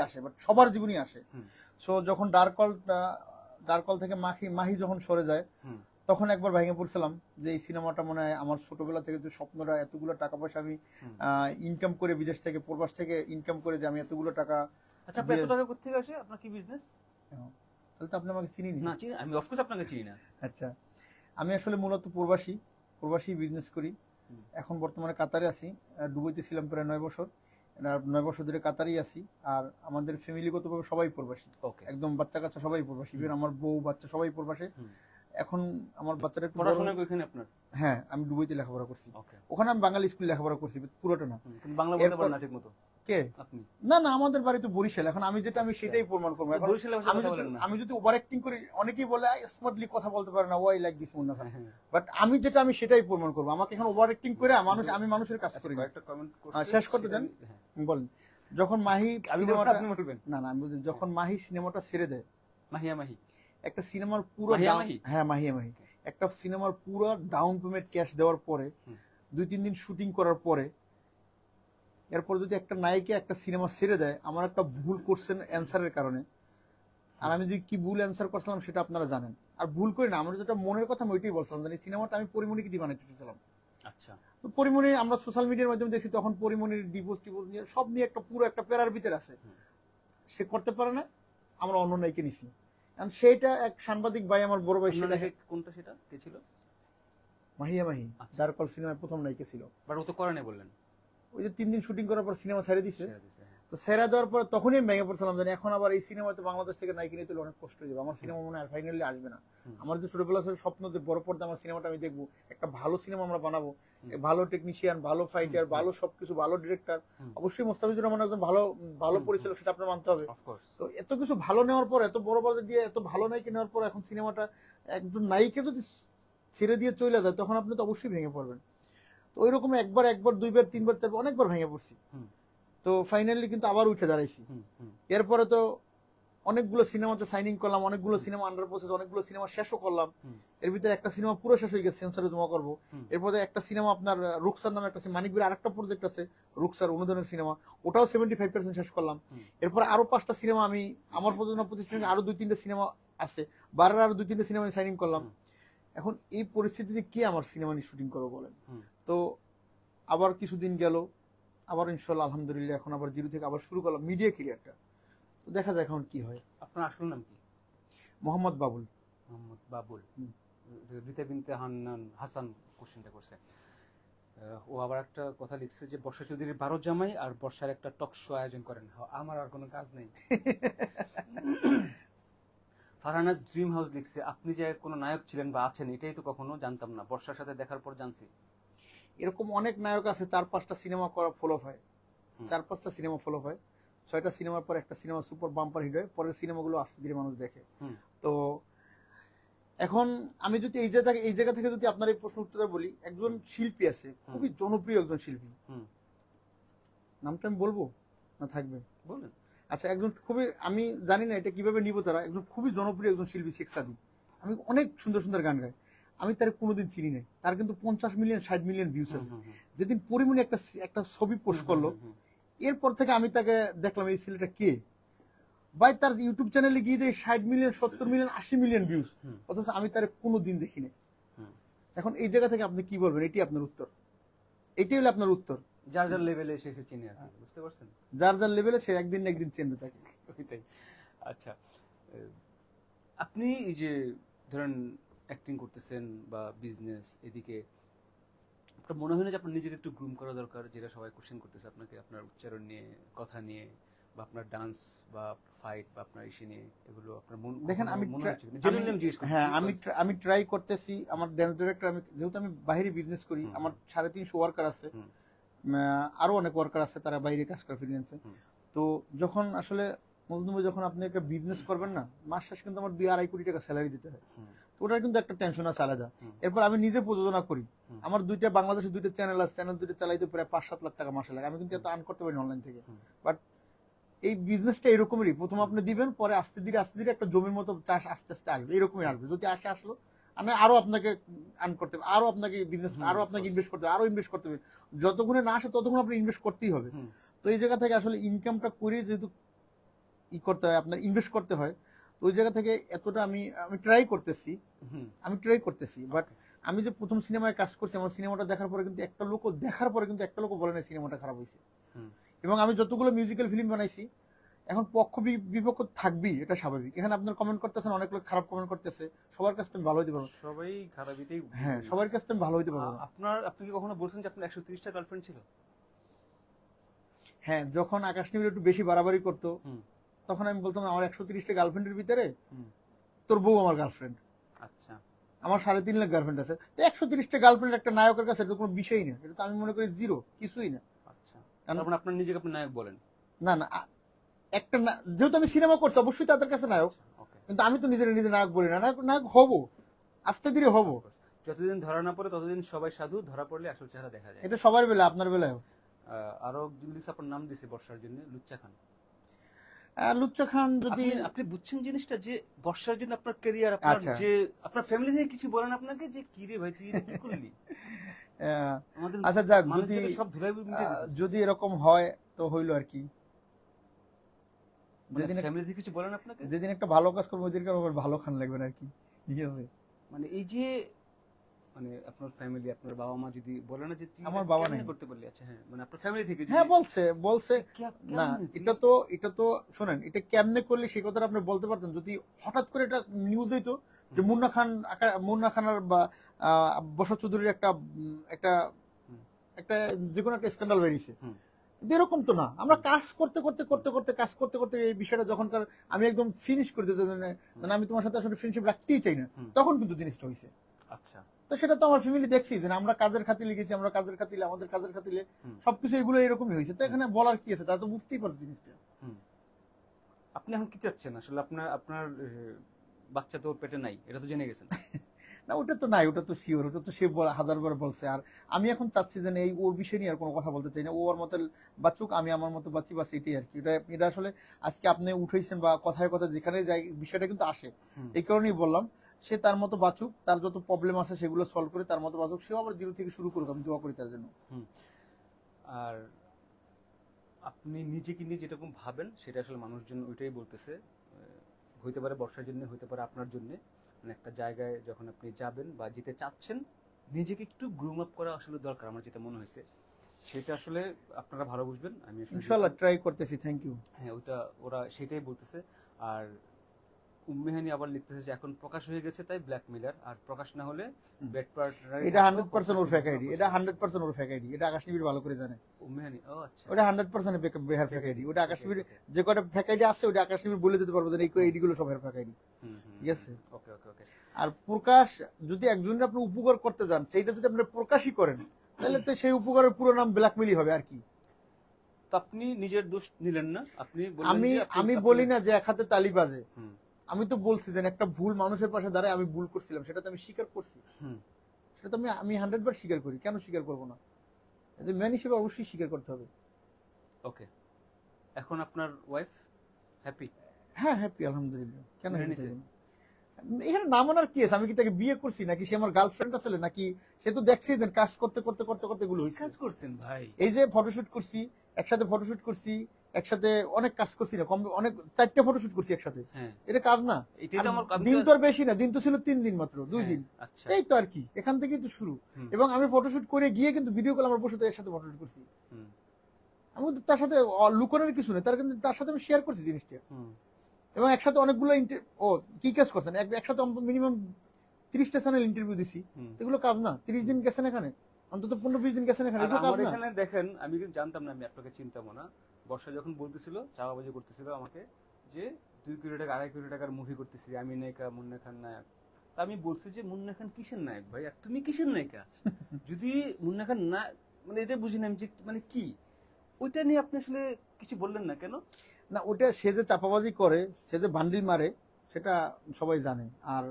আসে, বাট সবার জীবনই আসে। সো যখন ডার্ক কল থেকে মাহি যখন সরে যায়, হুম। তখন একবার ভেঙে পড়ছিলাম যে এই সিনেমাটা মনে হয় আমার ছোটবেলা থেকে যে স্বপ্নটা, এতগুলো টাকা পয়সা আমি ইনকাম করে, বিদেশ থেকে প্রবাস থেকে ইনকাম করে, যে আমি এতগুলো টাকা, আচ্ছা, আপনি এত টাকা কোথা থেকে আসে? আপনার কি বিজনেস? তাহলে তো আপনি আমাকে চিনি না চিনি, আমি অফকোর্স আপনাকে চিনি না। আচ্ছা, আমি আসলে মূলত প্রবাসী বিজনেস করি। এখন বর্তমানে কাতারে আছি, দুবাইতে ছিলাম প্রায় 9 বছর। 9 বছর ধরে কাতারেই আছি। আর আমাদের ফ্যামিলিগতভাবে সবাই প্রবাসী, ওকে। একদম বাচ্চা কাচ্চা সবাই প্রবাসী, ইভেন আমার বউ বাচ্চা সবাই প্রবাসী। এখন আমার বাচ্চাটা একটু বড়। পড়াশোনা ওইখানে আপনার? হ্যাঁ, আমি দুবাইতে লেখাপড়া করছি। ওকে। ওখানে আমি বাঙালি স্কুলে লেখাপড়া করছি, পুরোটা না। কিন্তু বাংলা বলতে পারেন না ঠিক মতো কে? আপনি? না, না, আমাদের বাড়ি তো বরিশাল। এখন আমি সেটাই প্রমাণ করবো। এখন বরিশালের ভাষায় কথা বলেন না? আমি যদি ওভার অ্যাক্টিং করি, অনেকেই বলে স্মার্টলি কথা বলতে পারে না, ওয়াই লাইক দিস মুন্না খান। হ্যাঁ। বাট আমি সেটাই প্রমাণ করবো। আমাকে এখন ওভার অ্যাক্টিং করে আমি মানুষের কাজ করি না। কয়েকটা কমেন্ট শেষ করতে দেন, বলেন। যখন মাহি আমি সিনেমাটা, আপনি বলবেন। না, না, আমি বলছি, যখন মাহি সিনেমাটা ছেড়ে দেয়, মাহিয়া মাহি, একটা সিনেমার পুরো মাহিয়া মাহি? হ্যাঁ, মাহিয়া মাহি, একটা সিনেমার পুরো ডাউন পেমেন্ট ক্যাশ দেওয়ার পরে, 2-3 দিন শুটিং করার পরে, এরপর যদি একটা নায়িকা একটা সিনেমা ছেড়ে দেয়, আমার একটা ভুল করছেন অ্যান্সারের কারণে, আর আমি যদি কি ভুল অ্যান্সার করছিলাম সেটা আপনারা জানেন। আর ভুল করি না, আমার যেটা মনের কথা আমি ওইটাই বলছিলাম, যে সিনেমাটা আমি পরিমণিকে দিয়ে বানাইতে চেয়েছিলাম। আচ্ছা। তো পরিমণি, আমরা সোশ্যাল মিডিয়ার মাধ্যমে দেখছি, তখন পরিমণির ডিভোর্স নিয়ে সব নিয়ে একটা পুরো একটা প্যারার ভিতরে আছে। সে করতে পারে না, আমরা অন্য নায়িকে নিছি। কারণ সেইটা এক সাংবাদিক ভাই, আমার বড় ভাই, সেটা কোনটা, সেটা কে ছিল? মাহিয়া মাহি, যার কল সিনেমার প্রথম নায়িকা ছিল। বাট ও তো করে নাই বললেন। ওই যে 3 দিন শুটিং করার পর সিনেমা ছেড়ে দিছে। ছেড়ে দিছে, হ্যাঁ। তো সেরা দেওয়ার পর তখনই আমি ভেঙে পড়ছিলাম, যে এখন আবার এই সিনেমাতে বাংলাদেশ থেকে নায়িকা নিতে অনেক কষ্ট হয়ে যাবে, আমার সিনেমা মনে হয় ফাইনালি আসবে না। আমার যে ছোটবেলা থেকে স্বপ্ন, যে বড় পর্দা আমার সিনেমাটা আমি দেখবো, একটা ভালো সিনেমা আমরা বানাবো, ভালো টেকনিশিয়ান, ভালো ফাইটার, ভালো সবকিছু, ভালো ডিরেক্টর, অবশ্যই মোস্তাফিজুর রহমান একজন ভালো পরিচালক, সেটা আপনার মানতে হবে। অফকোর্স। তো এত কিছু ভালো নেওয়ার পর, এত বড় বাজেট দিয়ে এত ভালো নায়িকা নেওয়ার পর, এখন সিনেমাটা একজন নায়িকা যদি ছেড়ে দিয়ে চলে যায়, তখন আপনি তো অবশ্যই ভেঙে পড়বেন। তো ওই রকম একবার, 2বার, 3বার, 4বার অনেকবার ভেঙে পড়ছি। তো ফাইনালি কিন্তু আবার উঠে দাঁড়াইছি। এরপরে তো অনেকগুলো সিনেমাতে সাইনিং করলাম, অনেকগুলো সিনেমা আন্ডার প্রসেস, অনেকগুলো সিনেমা শেষও করলাম। এর ভিতরে একটা সিনেমা পুরো শেষ হয়ে গেছে, সেন্সরে জমা করবো। এরপরে একটা সিনেমা আপনার রুকসার নামে একটা মানিকবির আরেকটা প্রজেক্ট আছে, রুকসার অনুদানের সিনেমা, ওটাও 75% শেষ করলাম। এরপরে আরো 5টা সিনেমা আমি, আমার প্রযোজনা প্রতিষ্ঠানে আরো 2-3টা সিনেমা আছে, বারের আরো 2-3টা সিনেমা আমি সাইনিং করলাম। এখন এই পরিস্থিতিতে কে আমার সিনেমা নিয়ে শুটিং করবো বলেন? তো আবার কিছুদিন গেল, আবার ইনশাল্লাহ আলহামদুলিল্লাহ এখন আবার জিরো থেকে আবার শুরু করলাম মিডিয়া ক্যারিয়ারটা। তো দেখা যাক এখন কি হয়। আপনার আসল নাম কি? মোহাম্মদ বাবুল। মোহাম্মদ বাবুল। রিতা বিনতে হাসান কোশ্চেনটা করছে। ও আবার একটা কথা লিখছে যে বর্ষা চৌধুরীর 12 জামাই আর বর্ষার একটা টক শো আয়োজন করেন। আমার আর কোনো কাজ নেই। ফারহানাজ ড্রিম হাউস লিখছে, আপনি যে কোনো নায়ক ছিলেন বা আছেন, এটাই তো কখনো জানতাম না, বর্ষার সাথে দেখার পর জানছি। এরকম অনেক নায়ক আছে, 4-5টা সিনেমা করা ফলো হয়, 4-5টা সিনেমা ফলো হয়, 6টা সিনেমার পর একটা সিনেমা সুপার বাম্পার হিট হয়, পরের সিনেমাগুলো আস্তে ধীরে মানুষ দেখে। তো এখন আমি যদি এই জায়গা থেকে যদি আপনার এই প্রশ্ন উত্তরটা বলি, একজন শিল্পী আছে, খুবই জনপ্রিয় একজন শিল্পী, নামটা আমি বলবো না থাকবে? বলেন। আচ্ছা, একজন খুবই, আমি জানি না এটা কিভাবে নিব তারা, একজন খুবই জনপ্রিয় একজন শিল্পী, শেখ সাদি। আমি অনেক সুন্দর সুন্দর গান গাই, আমি তার কোনোদিন চিনি নাই, তার কিন্তু 50 মিলিয়ন 60 মিলিয়ন ভিউস আছে। যেদিন পরিমণি একটা ছবি পোস্ট করলো, এরপর থেকে আমি তাকে দেখলাম, এই ছেলেটা কে ভাই, তার ইউটিউব চ্যানেলে গিয়ে দেয় 60 মিলিয়ন 70 মিলিয়ন 80 মিলিয়ন ভিউস, অথচ আমি তার কোনোদিন দেখি নাই। এখন এই জায়গা থেকে আপনি কি বলবেন? এটি আপনার উত্তর, এটি হলো আপনার উত্তর। যার যার লেভেলে সে চিনে আর কি, বুঝতে পারছেন? যার যার লেভেলে সে একদিন না একদিন চিনবে তাকে। ওইটাই। আচ্ছা, আপনি এই যে ধরেন অ্যাক্টিং করতেছেন বা বিজনেস, এদিকে আপনার মনে হয় না যে আপনার নিজেকে একটু গ্রুম করা দরকার? যেটা সবাই কোশ্চেন করতেছে আপনাকে, আপনার উচ্চারণ নিয়ে, কথা নিয়ে, বা আপনার ডান্স বা ফাইট বা আপনার ইসে নিয়ে এগুলো আপনার দেখেন আমি হ্যাঁ আমি ট্রাই করতেছি। আমার ড্যান্স ডিরেক্টর, আমি যেহেতু আমি বাইরে বিজনেস করি, আমার 350 ওয়ার্কার আছে, আরো অনেক ওয়ার্কার আছে, তারা বাইরে কাজ করে ফ্রিল্যান্সে। তো যখন আসলে মজনু ভাই, যখন আপনি একটা বিজনেস করবেন না, মাস শেষ কিন্তু আমার 2-2.5 কোটি টাকা স্যালারি দিতে হয়। তো ওটার কিন্তু একটা টেনশন আছে আলাদা। এরপর আমি নিজে প্রযোজনা করি, আমার বাংলাদেশে 2টা চ্যানেল আছে, চ্যানেল 2টা চালাইতে প্রায় 5-7 লাখ টাকা মাসে লাগে। আমি কিন্তু এত আর্ন করতে পারি অনলাইন থেকে। বাট এই বিজনেসটা এরকমই, প্রথম আপনি দিবেন, পরে আস্তে ধীরে একটা জমির মতো চাষ আস্তে আস্তে আসবে, এরকমই আসবে। যদি আসলো আরো আপনাকে আর্ন করতে হবে, আরো আপনাকে বিজনেস, আরো আপনাকে ইনভেস্ট করতে হবে, আরো ইনভেস্ট করতে হবে। যতক্ষণে না আসে ততক্ষণ আপনি ইনভেস্ট করতেই হবে। তো এই জায়গা থেকে আসলে ইনকামটা করে যেহেতু করতে হয়, আপনার ইনভেস্ট করতে হয়, তো ওই জায়গা থেকে এতটা আমি ট্রাই করতেছি। বাট আমি যে প্রথম সিনেমায় কাজ করছি, আমার সিনেমাটা দেখার পরে কিন্তু একটা লোক বলে না সিনেমাটা খারাপ হয়েছে। এবং আমি যতগুলো মিউজিক্যাল ফিল্ম বানাইছি, এখন পক্ষ বিপক্ষ থাকবেই, এটা স্বাভাবিক। এখানে আপনার কমেন্ট করতেছেন, অনেক লোক খারাপ কমেন্ট করতেছে, সবার কাছে আমি ভালো হইতে পারবো, সবাই খারাপইতেই, হ্যাঁ সবার কাছে আমি ভালো হইতে পারবো। আপনি কি কখনো বলছেন যে আপনার 130টা গার্লফ্রেন্ড ছিল? হ্যাঁ, যখন আকাশ নিবিড় একটু বেশি বাড়াবাড়ি করতো, তখন আমি বলতাম আমার 130টা গার্লফ্রেন্ডের ভিতরে তোর বউ আমার গার্লফ্রেন্ড। আচ্ছা, আমার 3.5 লাখ গার্লফ্রেন্ড আছে। তো 130টা গার্লফ্রেন্ড একটা নায়কের কাছে এটা কোনো বিষয়ই না, এটা তো আমি মনে করি জিরো, কিছুই না। আচ্ছা, কারণ আপনার নিজেকে আপনি নায়ক বলেন? না, একটা যেহেতু আমি সিনেমা করছি, অবশ্যই তাদের কাছে নায়ক, কিন্তু আমি তো নিজে নায়ক বলি না। নায়ক হবো, আস্তে ধীরে হবো। যতদিন ধরা না পড়ে ততদিন সবাই সাধু, ধরা পড়লে আসল চেহারা দেখা যায়। এটা সবার বেলা, আপনার বেলায়। আরো আপনার নাম দিছে বর্ষার জন্য, লুচ্চা খান। লুচ্চা খান, যদি আপনি বুঝছেন জিনিসটা যে বর্ষার জন্য আপনার ক্যারিয়ার, আপনার যে আপনার ফ্যামিলি থেকে কিছু বলেন আপনাকে যে কি রে ভাই তুই কি করলি? আচ্ছা যাক, যদি এরকম হয় তো হইলো আর কি। যেদিন একটা ভালো কাজ করবো ওই দিন ভালো খান লাগবে না আর কি, ঠিক আছে? মানে এই যে আপনার ফ্যামিলি, আপনার বাবা মা যদি বলে না যে আমার বাবা নাই করতে পারলি, আচ্ছা হ্যাঁ, মানে আপনার ফ্যামিলি থেকে হ্যাঁ বলছে না, এটা তো শোনেন, এটা কেমনে করলে সেই কথাটা আপনি বলতে পারতেন যদি হঠাৎ করে এটা নিউজ হইতো যে মুন্না খানের বা বসা চৌধুরীর একটা যে কোনো একটা স্ক্যান্ডাল বেরিয়েছে। এরকম তো না, আমরা কাজ করতে এই বিষয়টা যখন আমি একদম ফিনিশ করে দিতে, মানে আমি তোমার সাথে আসলে ফ্রেন্ডশিপ রাখতেই চাই না, তখন কিন্তু জিনিসটা হয়েছে। আচ্ছা, তো সেটা তো আমার ফ্যামিলি দেখছি যে আমরা কাজের খাতিলে গেছি, আমাদের কাজের খাতিলে সবকিছু এগুলো এরকমই হয়েছে। তো এখানে বলার কি আছে, তা তো বুঝতেই পারছি জিনিসটা। আপনি এখন কি চাচ্ছেন আসলে? আপনার বাচ্চা তো পেটে নাই, এটা তো জেনে গেছেন না? ওটা তো নাই, ওটা তো শিওর, ওটা তো সে 1000বার বলছে। আর আমি এখন চাচ্ছি যে এই ওর বিষয় নিয়ে আর কোনো কথা বলতে চাই না। ও ওর মতো বাচ্চুক, আমি আমার মতো বাচ্চি, বাস এটাই আর কি। এটা আসলে আজকে আপনি উঠেছেন বা কথায় যেখানে যাই বিষয়টা কিন্তু আসে, এই কারণেই বললাম। সে তার মতো বাঁচুক, তার যত প্রবলেম আছে সেগুলো সলভ করে তার মতো বাঁচুক, সেও আবার জিরো থেকে শুরু করুক, আমি দোয়া করি তার জন্য। আর আপনি নিজেকে নিয়ে যেরকম ভাবেন সেটা আসলে মানুষজন ওইটাই বলতেছে। হইতে পারে বর্ষার জন্য, হইতে পারে আপনার জন্য। মানে একটা জায়গায় যখন আপনি যাবেন বা যেতে চাচ্ছেন, নিজেকে একটু গ্রুম আপ করা আসলে দরকার, আমার যেটা মনে হয়েছে। সেটা আসলে আপনারা ভালো বুঝবেন, আমি ইনশাআল্লাহ ট্রাই করতেছি। Thank you. হ্যাঁ, ওরা সেটাই বলতেছে। আর উম্মেহানি আবার লিখতেছে যে এখন প্রকাশ হয়ে গেছে তাই ব্ল্যাকমেলার, আর প্রকাশ না হলে বেড পার্টনার। এটা 100% ওর ফেক আইডি, এটা 100% ওর ফেক আইডি, এটা আকাশ নিবিড় ভালো করে জানে। উম্মেহানি, ও আচ্ছা, ওটা 100% বেহার ফেক আইডি। ওটা আকাশ নিবিড় যে কটা ফেক আইডি আছে, ওটা আকাশ নিবিড় বলে দিতে পারবো যে এই আইডি গুলো সব ফেক আইডি, ঠিক আছে? ওকে ওকে ওকে। আর প্রকাশ যদি একজনের আপনি উপকার করতে যান, সেইটা যদি আপনি প্রকাশই করেন, তাহলে তো সেই উপকারের পুরো নাম ব্ল্যাকমেলই হবে আর কি। তো আপনি নিজের দোষ নিলেন না, আপনি আমি বলি না যে এক হাতে তালি বাজে। আমি তো বলছি যে একটা ভুল মানুষের পাশে দাঁড়ায় আমি ভুল করছিলাম, সেটা তো আমি স্বীকার করছি। সেটা তো আমি 100 বার স্বীকার করি, কেন স্বীকার করবো না? ম্যান হিসেবে অবশ্যই স্বীকার করতে হবে। ওকে, এখন আপনার ওয়াইফ হ্যাপি? হ্যাঁ হ্যাপি, আলহামদুলিল্লাহ। কেন এখানে নাম ওনার কি আছে? আমি কি তাকে বিয়ে করছি, নাকি সে আমার গার্লফ্রেন্ড আসলে, নাকি সে তো দেখছি যে কাজ করতে এগুলো কাজ করছেন ভাই। এই যে ফটোশুট করছি একসাথে, একসাথে অনেক কাজ করছি না, অনেক 4টা ফটোশুট করছি একসাথে, এটা কাজ না? দিন তো আর বেশি না, দিন তো ছিল 3 দিন মাত্র, 2 দিন, এই তো আর কি। এখান থেকেই তো শুরু। এবং আমি ফটোশুট করে গিয়ে কিন্তু ভিডিও কল আমার বসে একসাথে ফটোশুট করছি। আমি তার সাথে লুকানোর কিছু নেই, তার সাথে আমি শেয়ার করছি জিনিসটা। এবং একসাথে অনেকগুলো কি কাজ করছেন, একসাথে মিনিমাম 30টা চ্যানেল ইন্টারভিউ দিছি, এগুলো কাজ না? 30 দিন গেছেন এখানে, অন্তত 15-20 দিন গেছেন এখানে, এগুলো কাজ না? এখানে দেখেন, আমি কিন্তু জানতাম না, আমি আপনাকে চিনতাম না। বর্ষা যখন বলতেছিল চাওয়াবাজি করতেছিল আমাকে যে 2 কোটি টাকা 2.5 কোটি টাকার মুভি করতেছি, আমি নায়িকা, মুন্না খান নায়ক। তা আমি বলছি যে মুন্না খান কিসের নায়ক ভাই, আর তুমি কিসের নায়িকা? যদি মুন্না খান না, মানে এটা বুঝি না আমি যে মানে কি, ওইটা নিয়ে আপনি আসলে কিছু বললেন না কেন? না, ওটা সে যে চাপাবাজি করে, সে যে বান্ডিল মারে, সেটা সবাই জানে। আর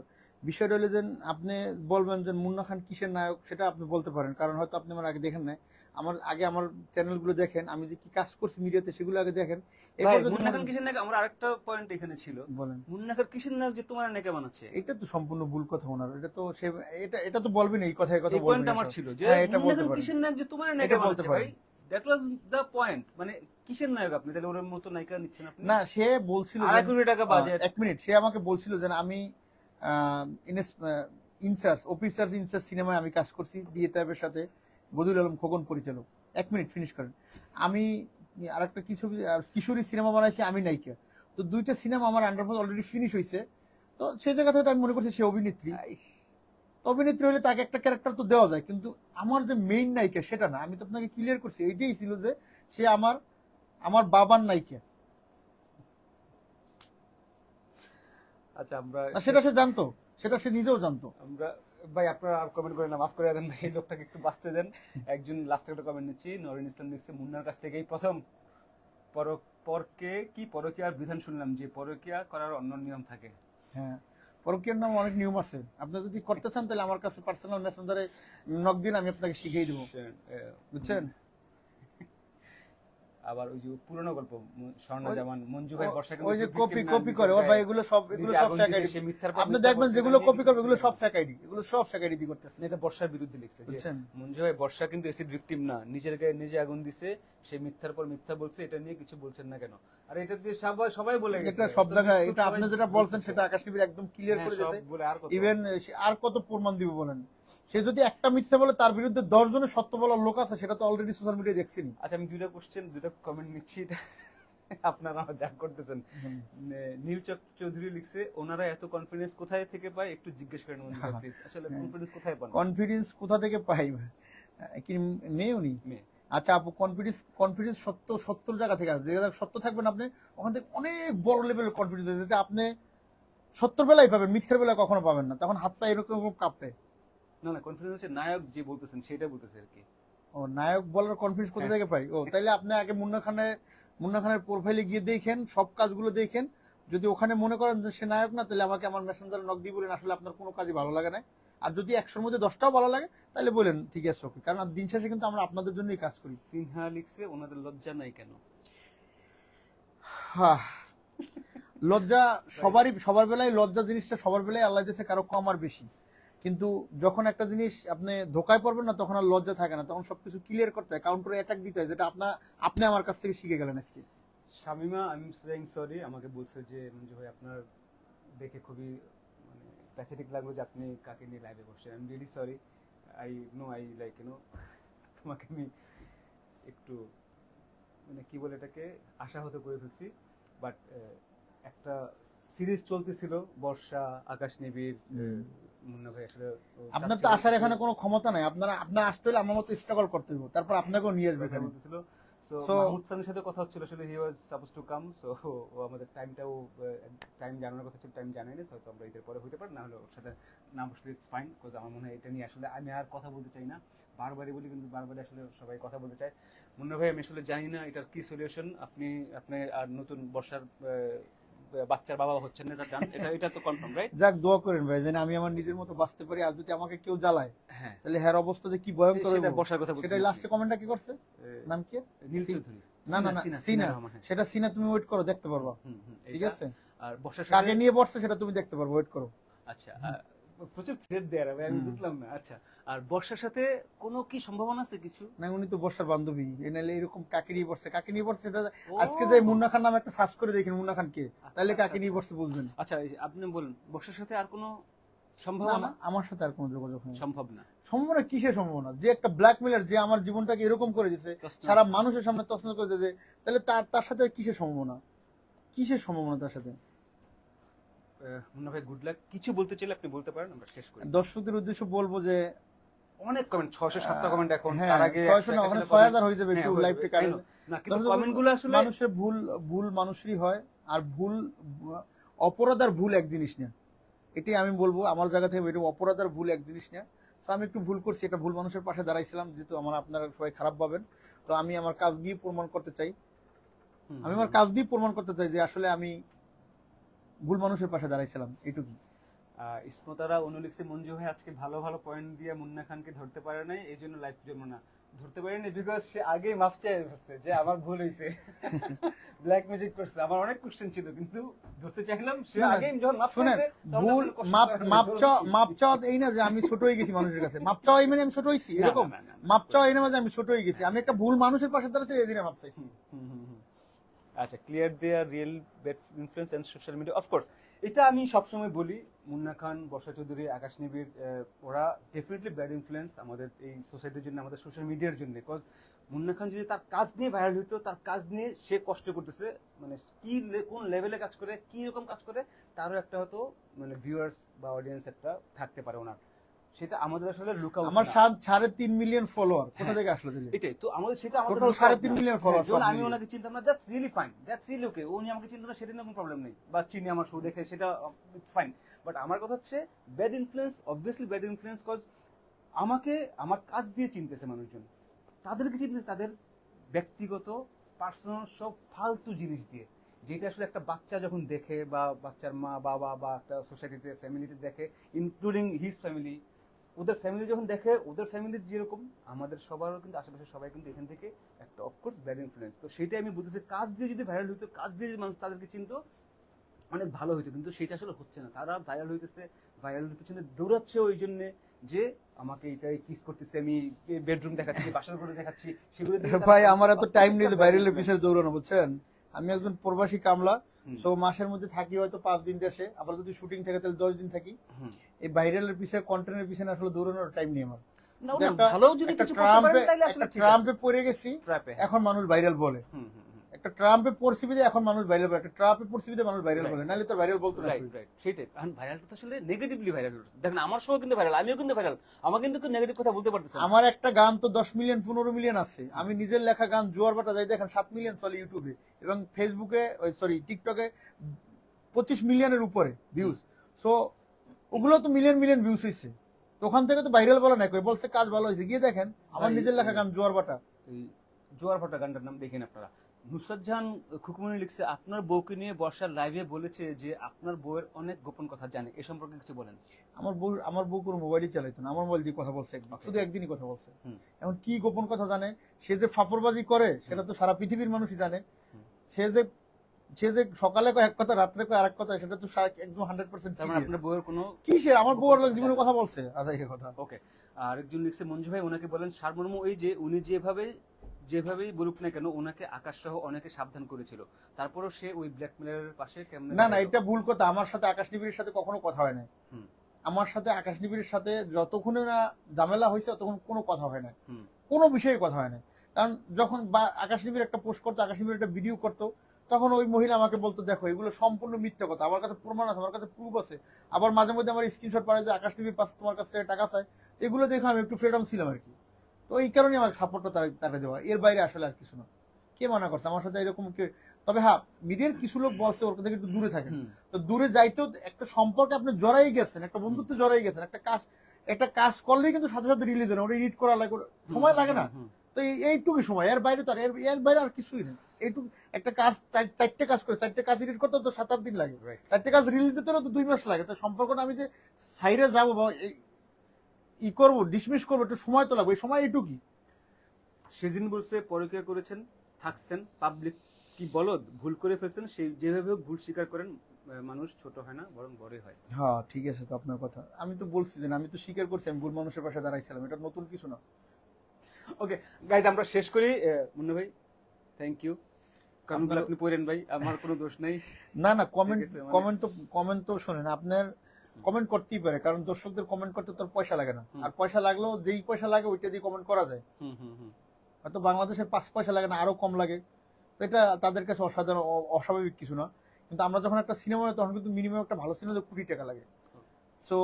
বিষয়টা হলো যে আপনি বলবেন যে মুন্না খান কিসের নায়ক, সেটা আপনি বলতে পারেন, কারণ হয়তো আপনি আমার আগে দেখেন নাই। আমার চ্যানেলগুলো দেখেন, আমি যে কি কাজ করছি মিডিয়াতে সেগুলো আগে দেখেন। ভাই মুন্না খান কিসের নায়ক, আমার আরেকটা পয়েন্ট এখানে ছিল, বলেন মুন্না খান কিসের নায়ক যে তোমার নায়িকা বানাচ্ছে? এটা তো সম্পূর্ণ ভুল কথা ওনার। এটা তো সে এটা তো বলবেন, এই কথায় কথা এই বলবেন। পয়েন্ট আমার ছিল যে এটা মুন্না বলতে খান পারেন, কিসের নায়ক যে তোমার নায়িকা এটা বলতে বানাচ্ছে ভাই, পারেন। That was the point. মানে কিসের নায়ক আপনি তাহলে, ওর মতো নায়িকা নিচ্ছেন আপনি? না, সে বলছিল 2.5 কোটি টাকা বাজেট। এক মিনিট, সে আমাকে বলছিল যে আমি ইনচার্জ অফিসার্স ইনচার্জ সিনেমায় আমি কাজ করছি বিয়ে তাইবের সাথে, বদিউল আলম খোকন পরিচালক। এক মিনিট ফিনিশ করেন। আমি আর একটা কিছু কিশোরী সিনেমা বানাইছি, আমি নায়িকা। তো দুইটা সিনেমা আমার আন্ডারফল অলরেডি ফিনিশ হয়েছে। তো সেই জায়গা থেকে আমি মনে করছি সে অভিনেত্রী। তো অভিনেত্রী হলে তাকে একটা ক্যারেক্টার তো দেওয়া যায়, কিন্তু আমার যে মেইন নায়িকা সেটা না। আমি তো আপনাকে ক্লিয়ার করছি, এইটাই ছিল যে সে আমার বাবার নায়িকা। আচ্ছা আমরা সেটা সে জানতো, সেটা সে নিজেও জানতো। আমরা ভাই আপনারা আর কমেন্ট করেন না, মাফ করে দেন ভাই, এই লোকটাকে একটু বাঁচতে দেন। একজন লাস্টে একটা কমেন্ট নিচ্ছি, নরিন ইসলাম লিখছে মুন্নার কাছ থেকেই প্রথম পরকীয়ার বিধান শুনলাম, যে পরকীয়া করার অন্য নিয়ম থাকে। হ্যাঁ, পরকীয়ার নাম অনেক নিয়ম আছে। আপনি যদি করতে চান তাহলে আমার কাছে পার্সোনাল মেসেঞ্জারে নক দিন, আমি আপনাকে শিখিয়ে দিব, বুঝছেন? আবার ওই যে পুরনো গল্প স্বর্ণা জামান, মঞ্জু ভাই বর্ষা ওই যে কপি করে ওর ভাই, এগুলো সব ফেক আইডি। আপনি দেখবেন যেগুলো কপি করবে এগুলো সব ফেক আইডি, এগুলো সব ফেক আইডি দিয়ে করতেছে। এটা বর্ষার বিরুদ্ধে লিখছে যে বুঝছেন? মঞ্জু ভাই বর্ষা কিন্তু এসিড ভিকটিম না, নিজের গায়ে নিজে আগুন দিছে, সে মিথ্যার পর মিথ্যা বলছে, এটা নিয়ে কিছু বলছেন না কেন? আর এটা দিয়ে সবাই বলে গেছে, এটা সব জায়গায়, এটা আপনি যেটা বলছেন সেটা আকাশ টিভির একদম ক্লিয়ার করে দিয়েছে। ইভেন আর কত প্রমাণ দিব বলেন? সে যদি একটা মিথ্যা বলে তার বিরুদ্ধে 10 জনের সত্য বলার লোক আছে, সেটা তো অলরেডি সোশ্যাল মিডিয়ায় দেখছিনি। আচ্ছা আমি দুইটা কমেন্ট নিচ্ছি, এটা আপনারা যা করতেছেন। নীল চৌধুরী লিখছে, ওনারা এত কনফিডেন্স কোথায় থেকে পায় একটু জিজ্ঞেস করেন মঞ্জু ভাই প্লিজ, আসলে কনফিডেন্স কোথায় পান? কনফিডেন্স কোথা থেকে পাই? কি মেয়ে উনি? আচ্ছা আপু, কনফিডেন্স সত্তর জায়গা থেকে আসে। যে জায়গায় সত্য থাকবেন আপনি, ওখান থেকে অনেক বড় লেভেলের কনফিডেন্স আছে, যেটা আপনি সত্যের বেলায় পাবেন, মিথ্যার বেলায় কখনো পাবেন না। তখন হাত পা এরকম কাঁপবে। না কনফিডেন্স হচ্ছে নায়ক যে বলতেছেন সেটা বলতেছে আর কি। ও, নায়ক বলার কনফিডেন্স কোথা থেকে পাই? ও, তাইলে আপনি আগে মুন্না খানের প্রোফাইলে গিয়ে দেখেন, সব কাজগুলো দেখেন। যদি ওখানে মনে করেন যে সে নায়ক না, তাহলে আমাকে আমার মেসেঞ্জারে নক দিয়ে বলেন আসলে আপনার কোনো কাজই ভালো লাগে না। আর যদি 100-র মধ্যে 10টাও ভালো লাগে তাহলে বলেন ঠিক আছে, ওকে। কারণ দিন শেষে কিন্তু আমরা আপনাদের জন্যই কাজ করি। সিনহা লিখছে, ওনাদের লজ্জা নাই কেন? লজ্জা সবার বেলায়, লজ্জা জিনিসটা সবার বেলায় আল্লাহ দিয়েছে, কারো কম আর বেশি। কিন্তু যখন একটা জিনিস আপনি ধোকায় পড়বেন না, তখন আর লজ্জা থাকে না, তখন সবকিছু ক্লিয়ার করতে হয়, কাউন্টারে অ্যাটাক দিতে হয়, যেটা আপনি আমার কাছ থেকে শিখে গেলেন আজকে। Shamima I am saying sorry, আমাকে বলছে যে মঞ্জু ভাই আপনার দেখে খুবই মানে প্যাথেটিক লাগলো যে আপনি কাকে নিয়ে লাইভে বসছেন। I am really sorry, I like তোমাকে আমি একটু মানে কি বলে এটাকে আশাহত করে ফেলছি। বাট একটা সিরিজ চলতেছিল বর্ষা, আকাশ নিবিড়, মুন্না ভাই আসলে আপনার তো আসার এখানে কোনো ক্ষমতা নাই। আপনার আসতে হলে আমার মতো স্ট্রাগল করতে হবে, তারপর আপনাকেও নিয়ে আসবে এখানে। বলতেছিল সো মাহমুদ সানের সাথে কথা হচ্ছিল, আসলে he was suppose to come. So ও আমাদের টাইম জানানোর কথা ছিল, টাইম জানাইনি, হয়তো আমরা ঈদের পরে হইতে পারে, না হলে ওর সাথে না বসলে ইটস ফাইন। বিকজ আমার মনে হয় এটা নিয়ে আসলে আমি আর কথা বলতে চাই না, বারবারই বলি কিন্তু বারবারই আসলে সবাই কথা বলতে চায়। মুন্না ভাই আমি আসলে জানি না এটার কি সলিউশন। আপনি আর নতুন বর্ষার বাচ্চার বাবা হচ্ছেন না, এটা তো কনফার্ম রাইট? যাক, দোয়া করেন ভাই যেন আমি আমার নিজের মতো বাঁচতে পারি। আর যদি আমাকে কেউ জ্বালায়, হ্যাঁ, তাহলে হ্যার অবস্থা যে কি ভয়ঙ্কর হবে। বর্ষার কথা বলছি, সেটা লাস্টে কমেন্টটা কি করছে, নাম কি? নীল চৌধুরী। না সিনা, সেটা সিনা, তুমি ওয়েট করো, দেখতে পারবা, ঠিক আছে? আর বর্ষার সাথে কাকে নিয়ে বসছে সেটা তুমি দেখতে পারবে, ওয়েট করো। আচ্ছা, প্রচুর থ্রেড দেয়ার হবে, আমি বুঝলাম না। আচ্ছা, আর বর্ষার সাথে কোনো কি সম্ভাবনা আছে কিছু? না, উনি তো বর্ষার বান্ধবী, এনালে এরকম কাকে নিয়ে বসছে সেটা আজকে যে মুন্না খান নামে একটা সার্চ করে দেখেন মুন্না খান কে, তাহলে কাকে নিয়ে বসছে বুঝবেন। আচ্ছা আপনি বলুন, বর্ষার সাথে আর কোনো সম্ভাবনা? আমার সাথে আর কোনো যোগাযোগ নেই। সম্ভব না। সম্ভাবনা কিসের সম্ভাবনা? যে একটা ব্ল্যাকমেলার, যে আমার জীবনটাকে এরকম করে দিয়েছে, সারা মানুষের সামনে তছনছ করে দিয়েছে, তাহলে তার সাথে কিসের সম্ভাবনা? তার সাথে? মুন্না ভাই গুড লাক। কিছু বলতে চাইলে আপনি বলতে পারেন, আমরা শেষ করি। দর্শকদের উদ্দেশ্যে বলবো যে অনেক কমেন্ট, 600-700 কমেন্ট এখন, হ্যাঁ, তার আগে 600 না, ওখানে 6000 হয়ে যাবে একটু লাইভ টেক কারণে। না, কিন্তু কমেন্টগুলো আসলে মানুষের ভুল মানুষেরই হয়, আর অপরাধ আর ভুল এক জিনিস না, এটাই আমি বলবো আমার জায়গা থেকে, এটা অপরাধ আর ভুল এক জিনিস না। তো আমি একটু ভুল করছি, এটা ভুল মানুষের পাশে দাঁড়াইছিলাম, যেহেতু আপনারা সবাই খারাপ পাবেন, তো আমি আমার কাজ দিয়ে প্রমাণ করতে চাই, যে আসলে আমি ভুল মানুষের পাশে দাঁড়াইছিলাম, এইটুকু। ইসমতারা অনুলিক্সে মঞ্জু ভাই আজকে ভালো ভালো পয়েন্ট দিয়ে মুন্না খানকে ধরতে পারে নাই, এই জন্য লাইভ জন্য না ধরতে পারেনি, বিকজ সে আগেই মাফ চাই ধরছে যে আমার ভুল হয়েছে, ব্ল্যাক ম্যাজিক করছে। আমার অনেক কোশ্চেন ছিল কিন্তু ধরতে চাইলাম, সে আগেই যখন মাফ চাইছে, ভুল মাপ চাওয়া এই না যে আমি ছোট হয়ে গেছি মানুষের কাছে, মাপ চাওয়া এই মানে আমি ছোট হয়েছি এরকম, মাপ চাওয়া এই না যে আমি ছোট হয়ে গেছি, আমি একটা ভুল মানুষের পাশে দাঁড়াচ্ছি, এই দিনে মাপ চাইছি। আচ্ছা, clear their real bad influence and social media, of course এটা আমি সবসময় বলি, মুন্না খান, বর্ষা চৌধুরী, আকাশ নিবিড়, ওরা ডেফিনেটলি ব্যাড ইনফ্লুয়েন্স আমাদের এই সোসাইটির জন্য, আমাদের সোশ্যাল মিডিয়ার জন্য। বিকজ মুন্না খান যদি তার কাজ নিয়ে ভাইরাল হইতো, তার কাজ নিয়ে সে কষ্ট করতেছে, মানে কি কোন লেভেলে কাজ করে, কি রকম কাজ করে, তারও একটা হয়তো মানে ভিউয়ার্স বা অডিয়েন্স একটা থাকতে পারে ওনার, সেটা আমাদের আসলে লুকআউট। আমার 3.5 মিলিয়ন ফলোয়ার কোথা থেকে আসলো দিলে? এটাই তো আমাদের, সেটা আমাদের টোটাল 3.5 মিলিয়ন ফলোয়ার। যখন আমি ওনাকে চিনতাম না, that's really fine, that's really ওকে, উনি আমাকে চিনতো না, সেটা নিয়ে কোনো প্রবলেম নেই, বা চিনি আমার শো দেখে, সেটা ইটস ফাইন। বাট আমার কথা হচ্ছে bad influence, obviously bad influence, cause আমাকে আমার কাজ দিয়ে চিনতেছে মানুষজন, তাদেরকে চিনতেছে তাদের ব্যক্তিগত পার্সোনাল সব ফালতু জিনিস দিয়ে, যেটা আসলে একটা বাচ্চা যখন দেখে, বা বাচ্চার মা বাবা বা একটা সোসাইটিতে ফ্যামিলিতে দেখে, ইনক্লুডিং হিজ ফ্যামিলি, ওদের ফ্যামিলি যখন দেখে, ওদের ফ্যামিলির যেরকম, আমাদের সবারও কিন্তু আশেপাশে সবাই কিন্তু এখান থেকে একটা অফকোর্স ব্যাড ইনফ্লুয়েন্স। তো সেটাই আমি বলতেছি, কাজ দিয়ে যদি ভাইরাল হইতো, কাজ দিয়ে যদি মানুষ তাদেরকে চিনতো, অনেক ভালো হইতো, কিন্তু সেটা আসলে হচ্ছে না। তারা ভাইরাল হইতেছে, ভাইরালের পিছনে দৌড়াচ্ছে ওই জন্য যে আমাকে এটাই কিস করতেছে, আমি বেডরুম দেখাচ্ছি, বাসার ঘরে দেখাচ্ছি, সেগুলো ভাই আমার এত টাইম নেই ভাইরালের পিছনে দৌড়ানো, বুঝছেন? আমি একজন প্রবাসী কামলা, সো মাসের মধ্যে থাকি হয়তো 5 দিন দেশে, আবার যদি শুটিং থাকে তাহলে 10 দিন থাকি। এই ভাইরালের পিছনে, কন্টেন্টের পিছনে আসলে দৌড়ানোর টাইম নেই আমার। ট্রাম্পে পড়ে গেছি, এখন মানুষ ভাইরাল বলে, একটা ট্রাম্পে পড়ছি বিদে এখন মানুষ ভাইরাল বলে, একটা ট্রাম্পে পড়ছি বিদে মানুষ ভাইরাল বলে, নাহলে তো ভাইরাল বলতো না। সেটাই, এখন ভাইরালটা তো আসলে নেগেটিভলি ভাইরাল হচ্ছে। দেখেন আমার সঙ্গে কিন্তু ভাইরাল, আমিও কিন্তু ভাইরাল, আমাকে কিন্তু নেগেটিভ কথা বলতে পারতেছে। আমার একটা গান তো 10 মিলিয়ন 15 মিলিয়ন আছে, আমি নিজের লেখা গান জোয়ার বাটা যাই দেখেন 7 মিলিয়ন চলে ইউটিউবে, এবং ফেসবুকে টিকটকে 25 মিলিয়নের উপরে ভিউজ। সো ওগুলো তো মিলিয়ন মিলিয়ন ভিউজ হয়েছে, তো ওখান থেকে তো ভাইরাল বলা নাই, কই বলছে কাজ ভালো হয়েছে, গিয়ে দেখেন আমার নিজের লেখা গান জোয়ার বাটা। জোয়ার ভাটা গানটার নাম দেখেন আপনারা। নুসরাত জাহান খুকুমনি লিখছে, আপনার বউকে নিয়ে বর্ষার লাইভে বলেছে যে আপনার বউয়ের অনেক গোপন কথা জানে, এ সম্পর্কে কিছু বলেন। আমার বউ কোনো মোবাইলই চালাইতো না, আমার মোবাইল দিয়ে কথা বলছে শুধু একদিনই কথা বলছে। এখন কি গোপন কথা জানে? সে যে ফাপড়বাজি করে সেটা তো সারা পৃথিবীর মানুষই জানে। সে যে সকালে কয় এক কথা, রাত্রে কয় আরেক কথা, সেটা তো একদম 100%। আপনার বউয়ের কোনো কিসের? আমার বউর জীবনের কথা বলছে, আচ্ছা এই কথা। ওকে, আরেকজন লিখছে মঞ্জু ভাই, ওনাকে বলেন সারমর্ম ওই যে উনি যেভাবেই বলুক না কেন, ওনাকে আকাশ সহ অনেকে সাবধান করেছিল, তারপরও সে ওই ব্ল্যাকমেলারের পাশে কেমন। না, এটা ভুল কথা। আমার সাথে আকাশ নিবিড়ের সাথে কখনো কথা হয় না। আমার সাথে আকাশ নিবিড়ের সাথে যতক্ষণ না ঝামেলা হয়েছে ততক্ষণ কোনো কথা হয় না, কোনো বিষয়ে কথা হয় না। কারণ যখন আকাশ নিবিড় একটা পোস্ট করতো, আকাশ নিবিড় একটা ভিডিও করতো, তখন ওই মহিলা আমাকে বলতো দেখো এগুলো সম্পূর্ণ মিথ্যা কথা, আমার কাছে প্রমাণ আছে, আমার কাছে প্রুফ আছে। আবার মাঝে মধ্যে আমার স্ক্রিনশট পাঠায় যে আকাশ নিবিড় পাশে তোমার কাছ থেকে টাকা চায়, এগুলো দেখে আমি একটু ফ্রিডম ছিলাম আর কি। তো এই কারণে আমার সাপোর্টটা তারা দেওয়া, এর বাইরে আসলে আর কিছু না। কে মানা করছে আমার সাথে এরকম? তবে হ্যাঁ, মিডিয়ার কিছু লোক বলছে ওর থেকে একটু দূরে থাকেন। তো দূরে যাইতেও একটা সম্পর্কে আপনি জড়াই গেছেন, একটা বন্ধুত্ব জড়াই গেছেন, একটা কাজ করলেই কিন্তু সাথে সাথে রিলিজ হয়, ওটা এডিট করা লাগে, সময় লাগে না। তো এইটুকু সময়, এর বাইরে তো এর বাইরে আর কিছুই নেই। এইটুকু একটা কাজ 4টে কাজ করে, 4টে কাজ এডিট করতে তো 7-8 দিন লাগে, 4টে কাজ রিলিজ দিতে তো 2 মাস লাগে। তো সম্পর্কটা আমি যে সাইডে যাবো বা করবো, ডিসমিস করবো, একটু সময় তো লাগবে, এই সময় এইটুকুই। সেদিন বলছে পরকীয়া করেছেন, থাকছেন, পাবলিক কি বলদ, ভুল করে ফেলছেন, সেই যেভাবে হোক ভুল স্বীকার করেন, মানুষ ছোট হয় না বরং বড়ই হয়। হ্যাঁ ঠিক আছে, তো আপনার কথা আমি তো বলছি যে আমি তো স্বীকার করছি আমি ভুল মানুষের পাশে দাঁড়াইছিলাম, এটা নতুন কিছু না। ওকে গাইজ, আমরা শেষ করি। মুন্না ভাই থ্যাংক ইউ, কারণগুলো আপনি পড়েন ভাই, আমার কোনো দোষ নাই। না কমেন্ট তো শোনেন, আপনার কমেন্ট করতেই পারে, কারণ দর্শকদের কমেন্ট করতে তোর পয়সা লাগে না, আর পয়সা লাগলেও যেই পয়সা লাগে ওইটা দিয়ে কমেন্ট করা যায়। হয়তো বাংলাদেশের 5 পয়সা লাগে না, আরো কম লাগে, তো এটা তাদের কাছে অসাধারণ অস্বাভাবিক কিছু না। কিন্তু আমরা যখন একটা সিনেমা হয় তখন কিন্তু মিনিমাম একটা ভালো সিনেমা 2 কোটি টাকা লাগে। সো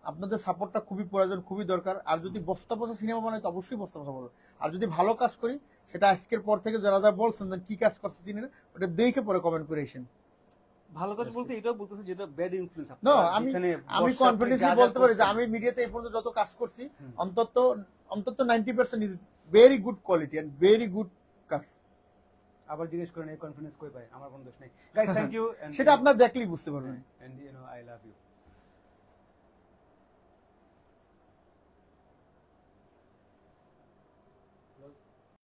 আপনাদের সাপোর্টটা খুবই প্রয়োজন, খুবই দরকার। আর যদি বস্তা বস্তা সিনেমা বানাই তো অবশ্যই বস্তা বস্তা বলবো। আর যদি ভালো কাজ করি সেটা আজকের পর থেকে যারা যারা বলছেন যে কি কাজ করছে চিনি না, ওটা দেখে পরে কমেন্ট করে আসেন। ভালো কাজ বলতে এটাও বলতেছে যেটা ব্যাড ইনফ্লুয়েন্স না, আমি কনফিডেন্টলি বলতে পারি যে আমি মিডিয়াতে এই পর্যন্ত যত কাজ করছি অন্তত 90% is very good quality and very good কাজ। আবার জিজ্ঞেস করেন এই কনফিডেন্স কই পায়, আমার কোনো দোষ নেই। গাইস থ্যাংক ইউ, সেটা আপনার দেখলেই বুঝতে পারবেন। And you know I love you.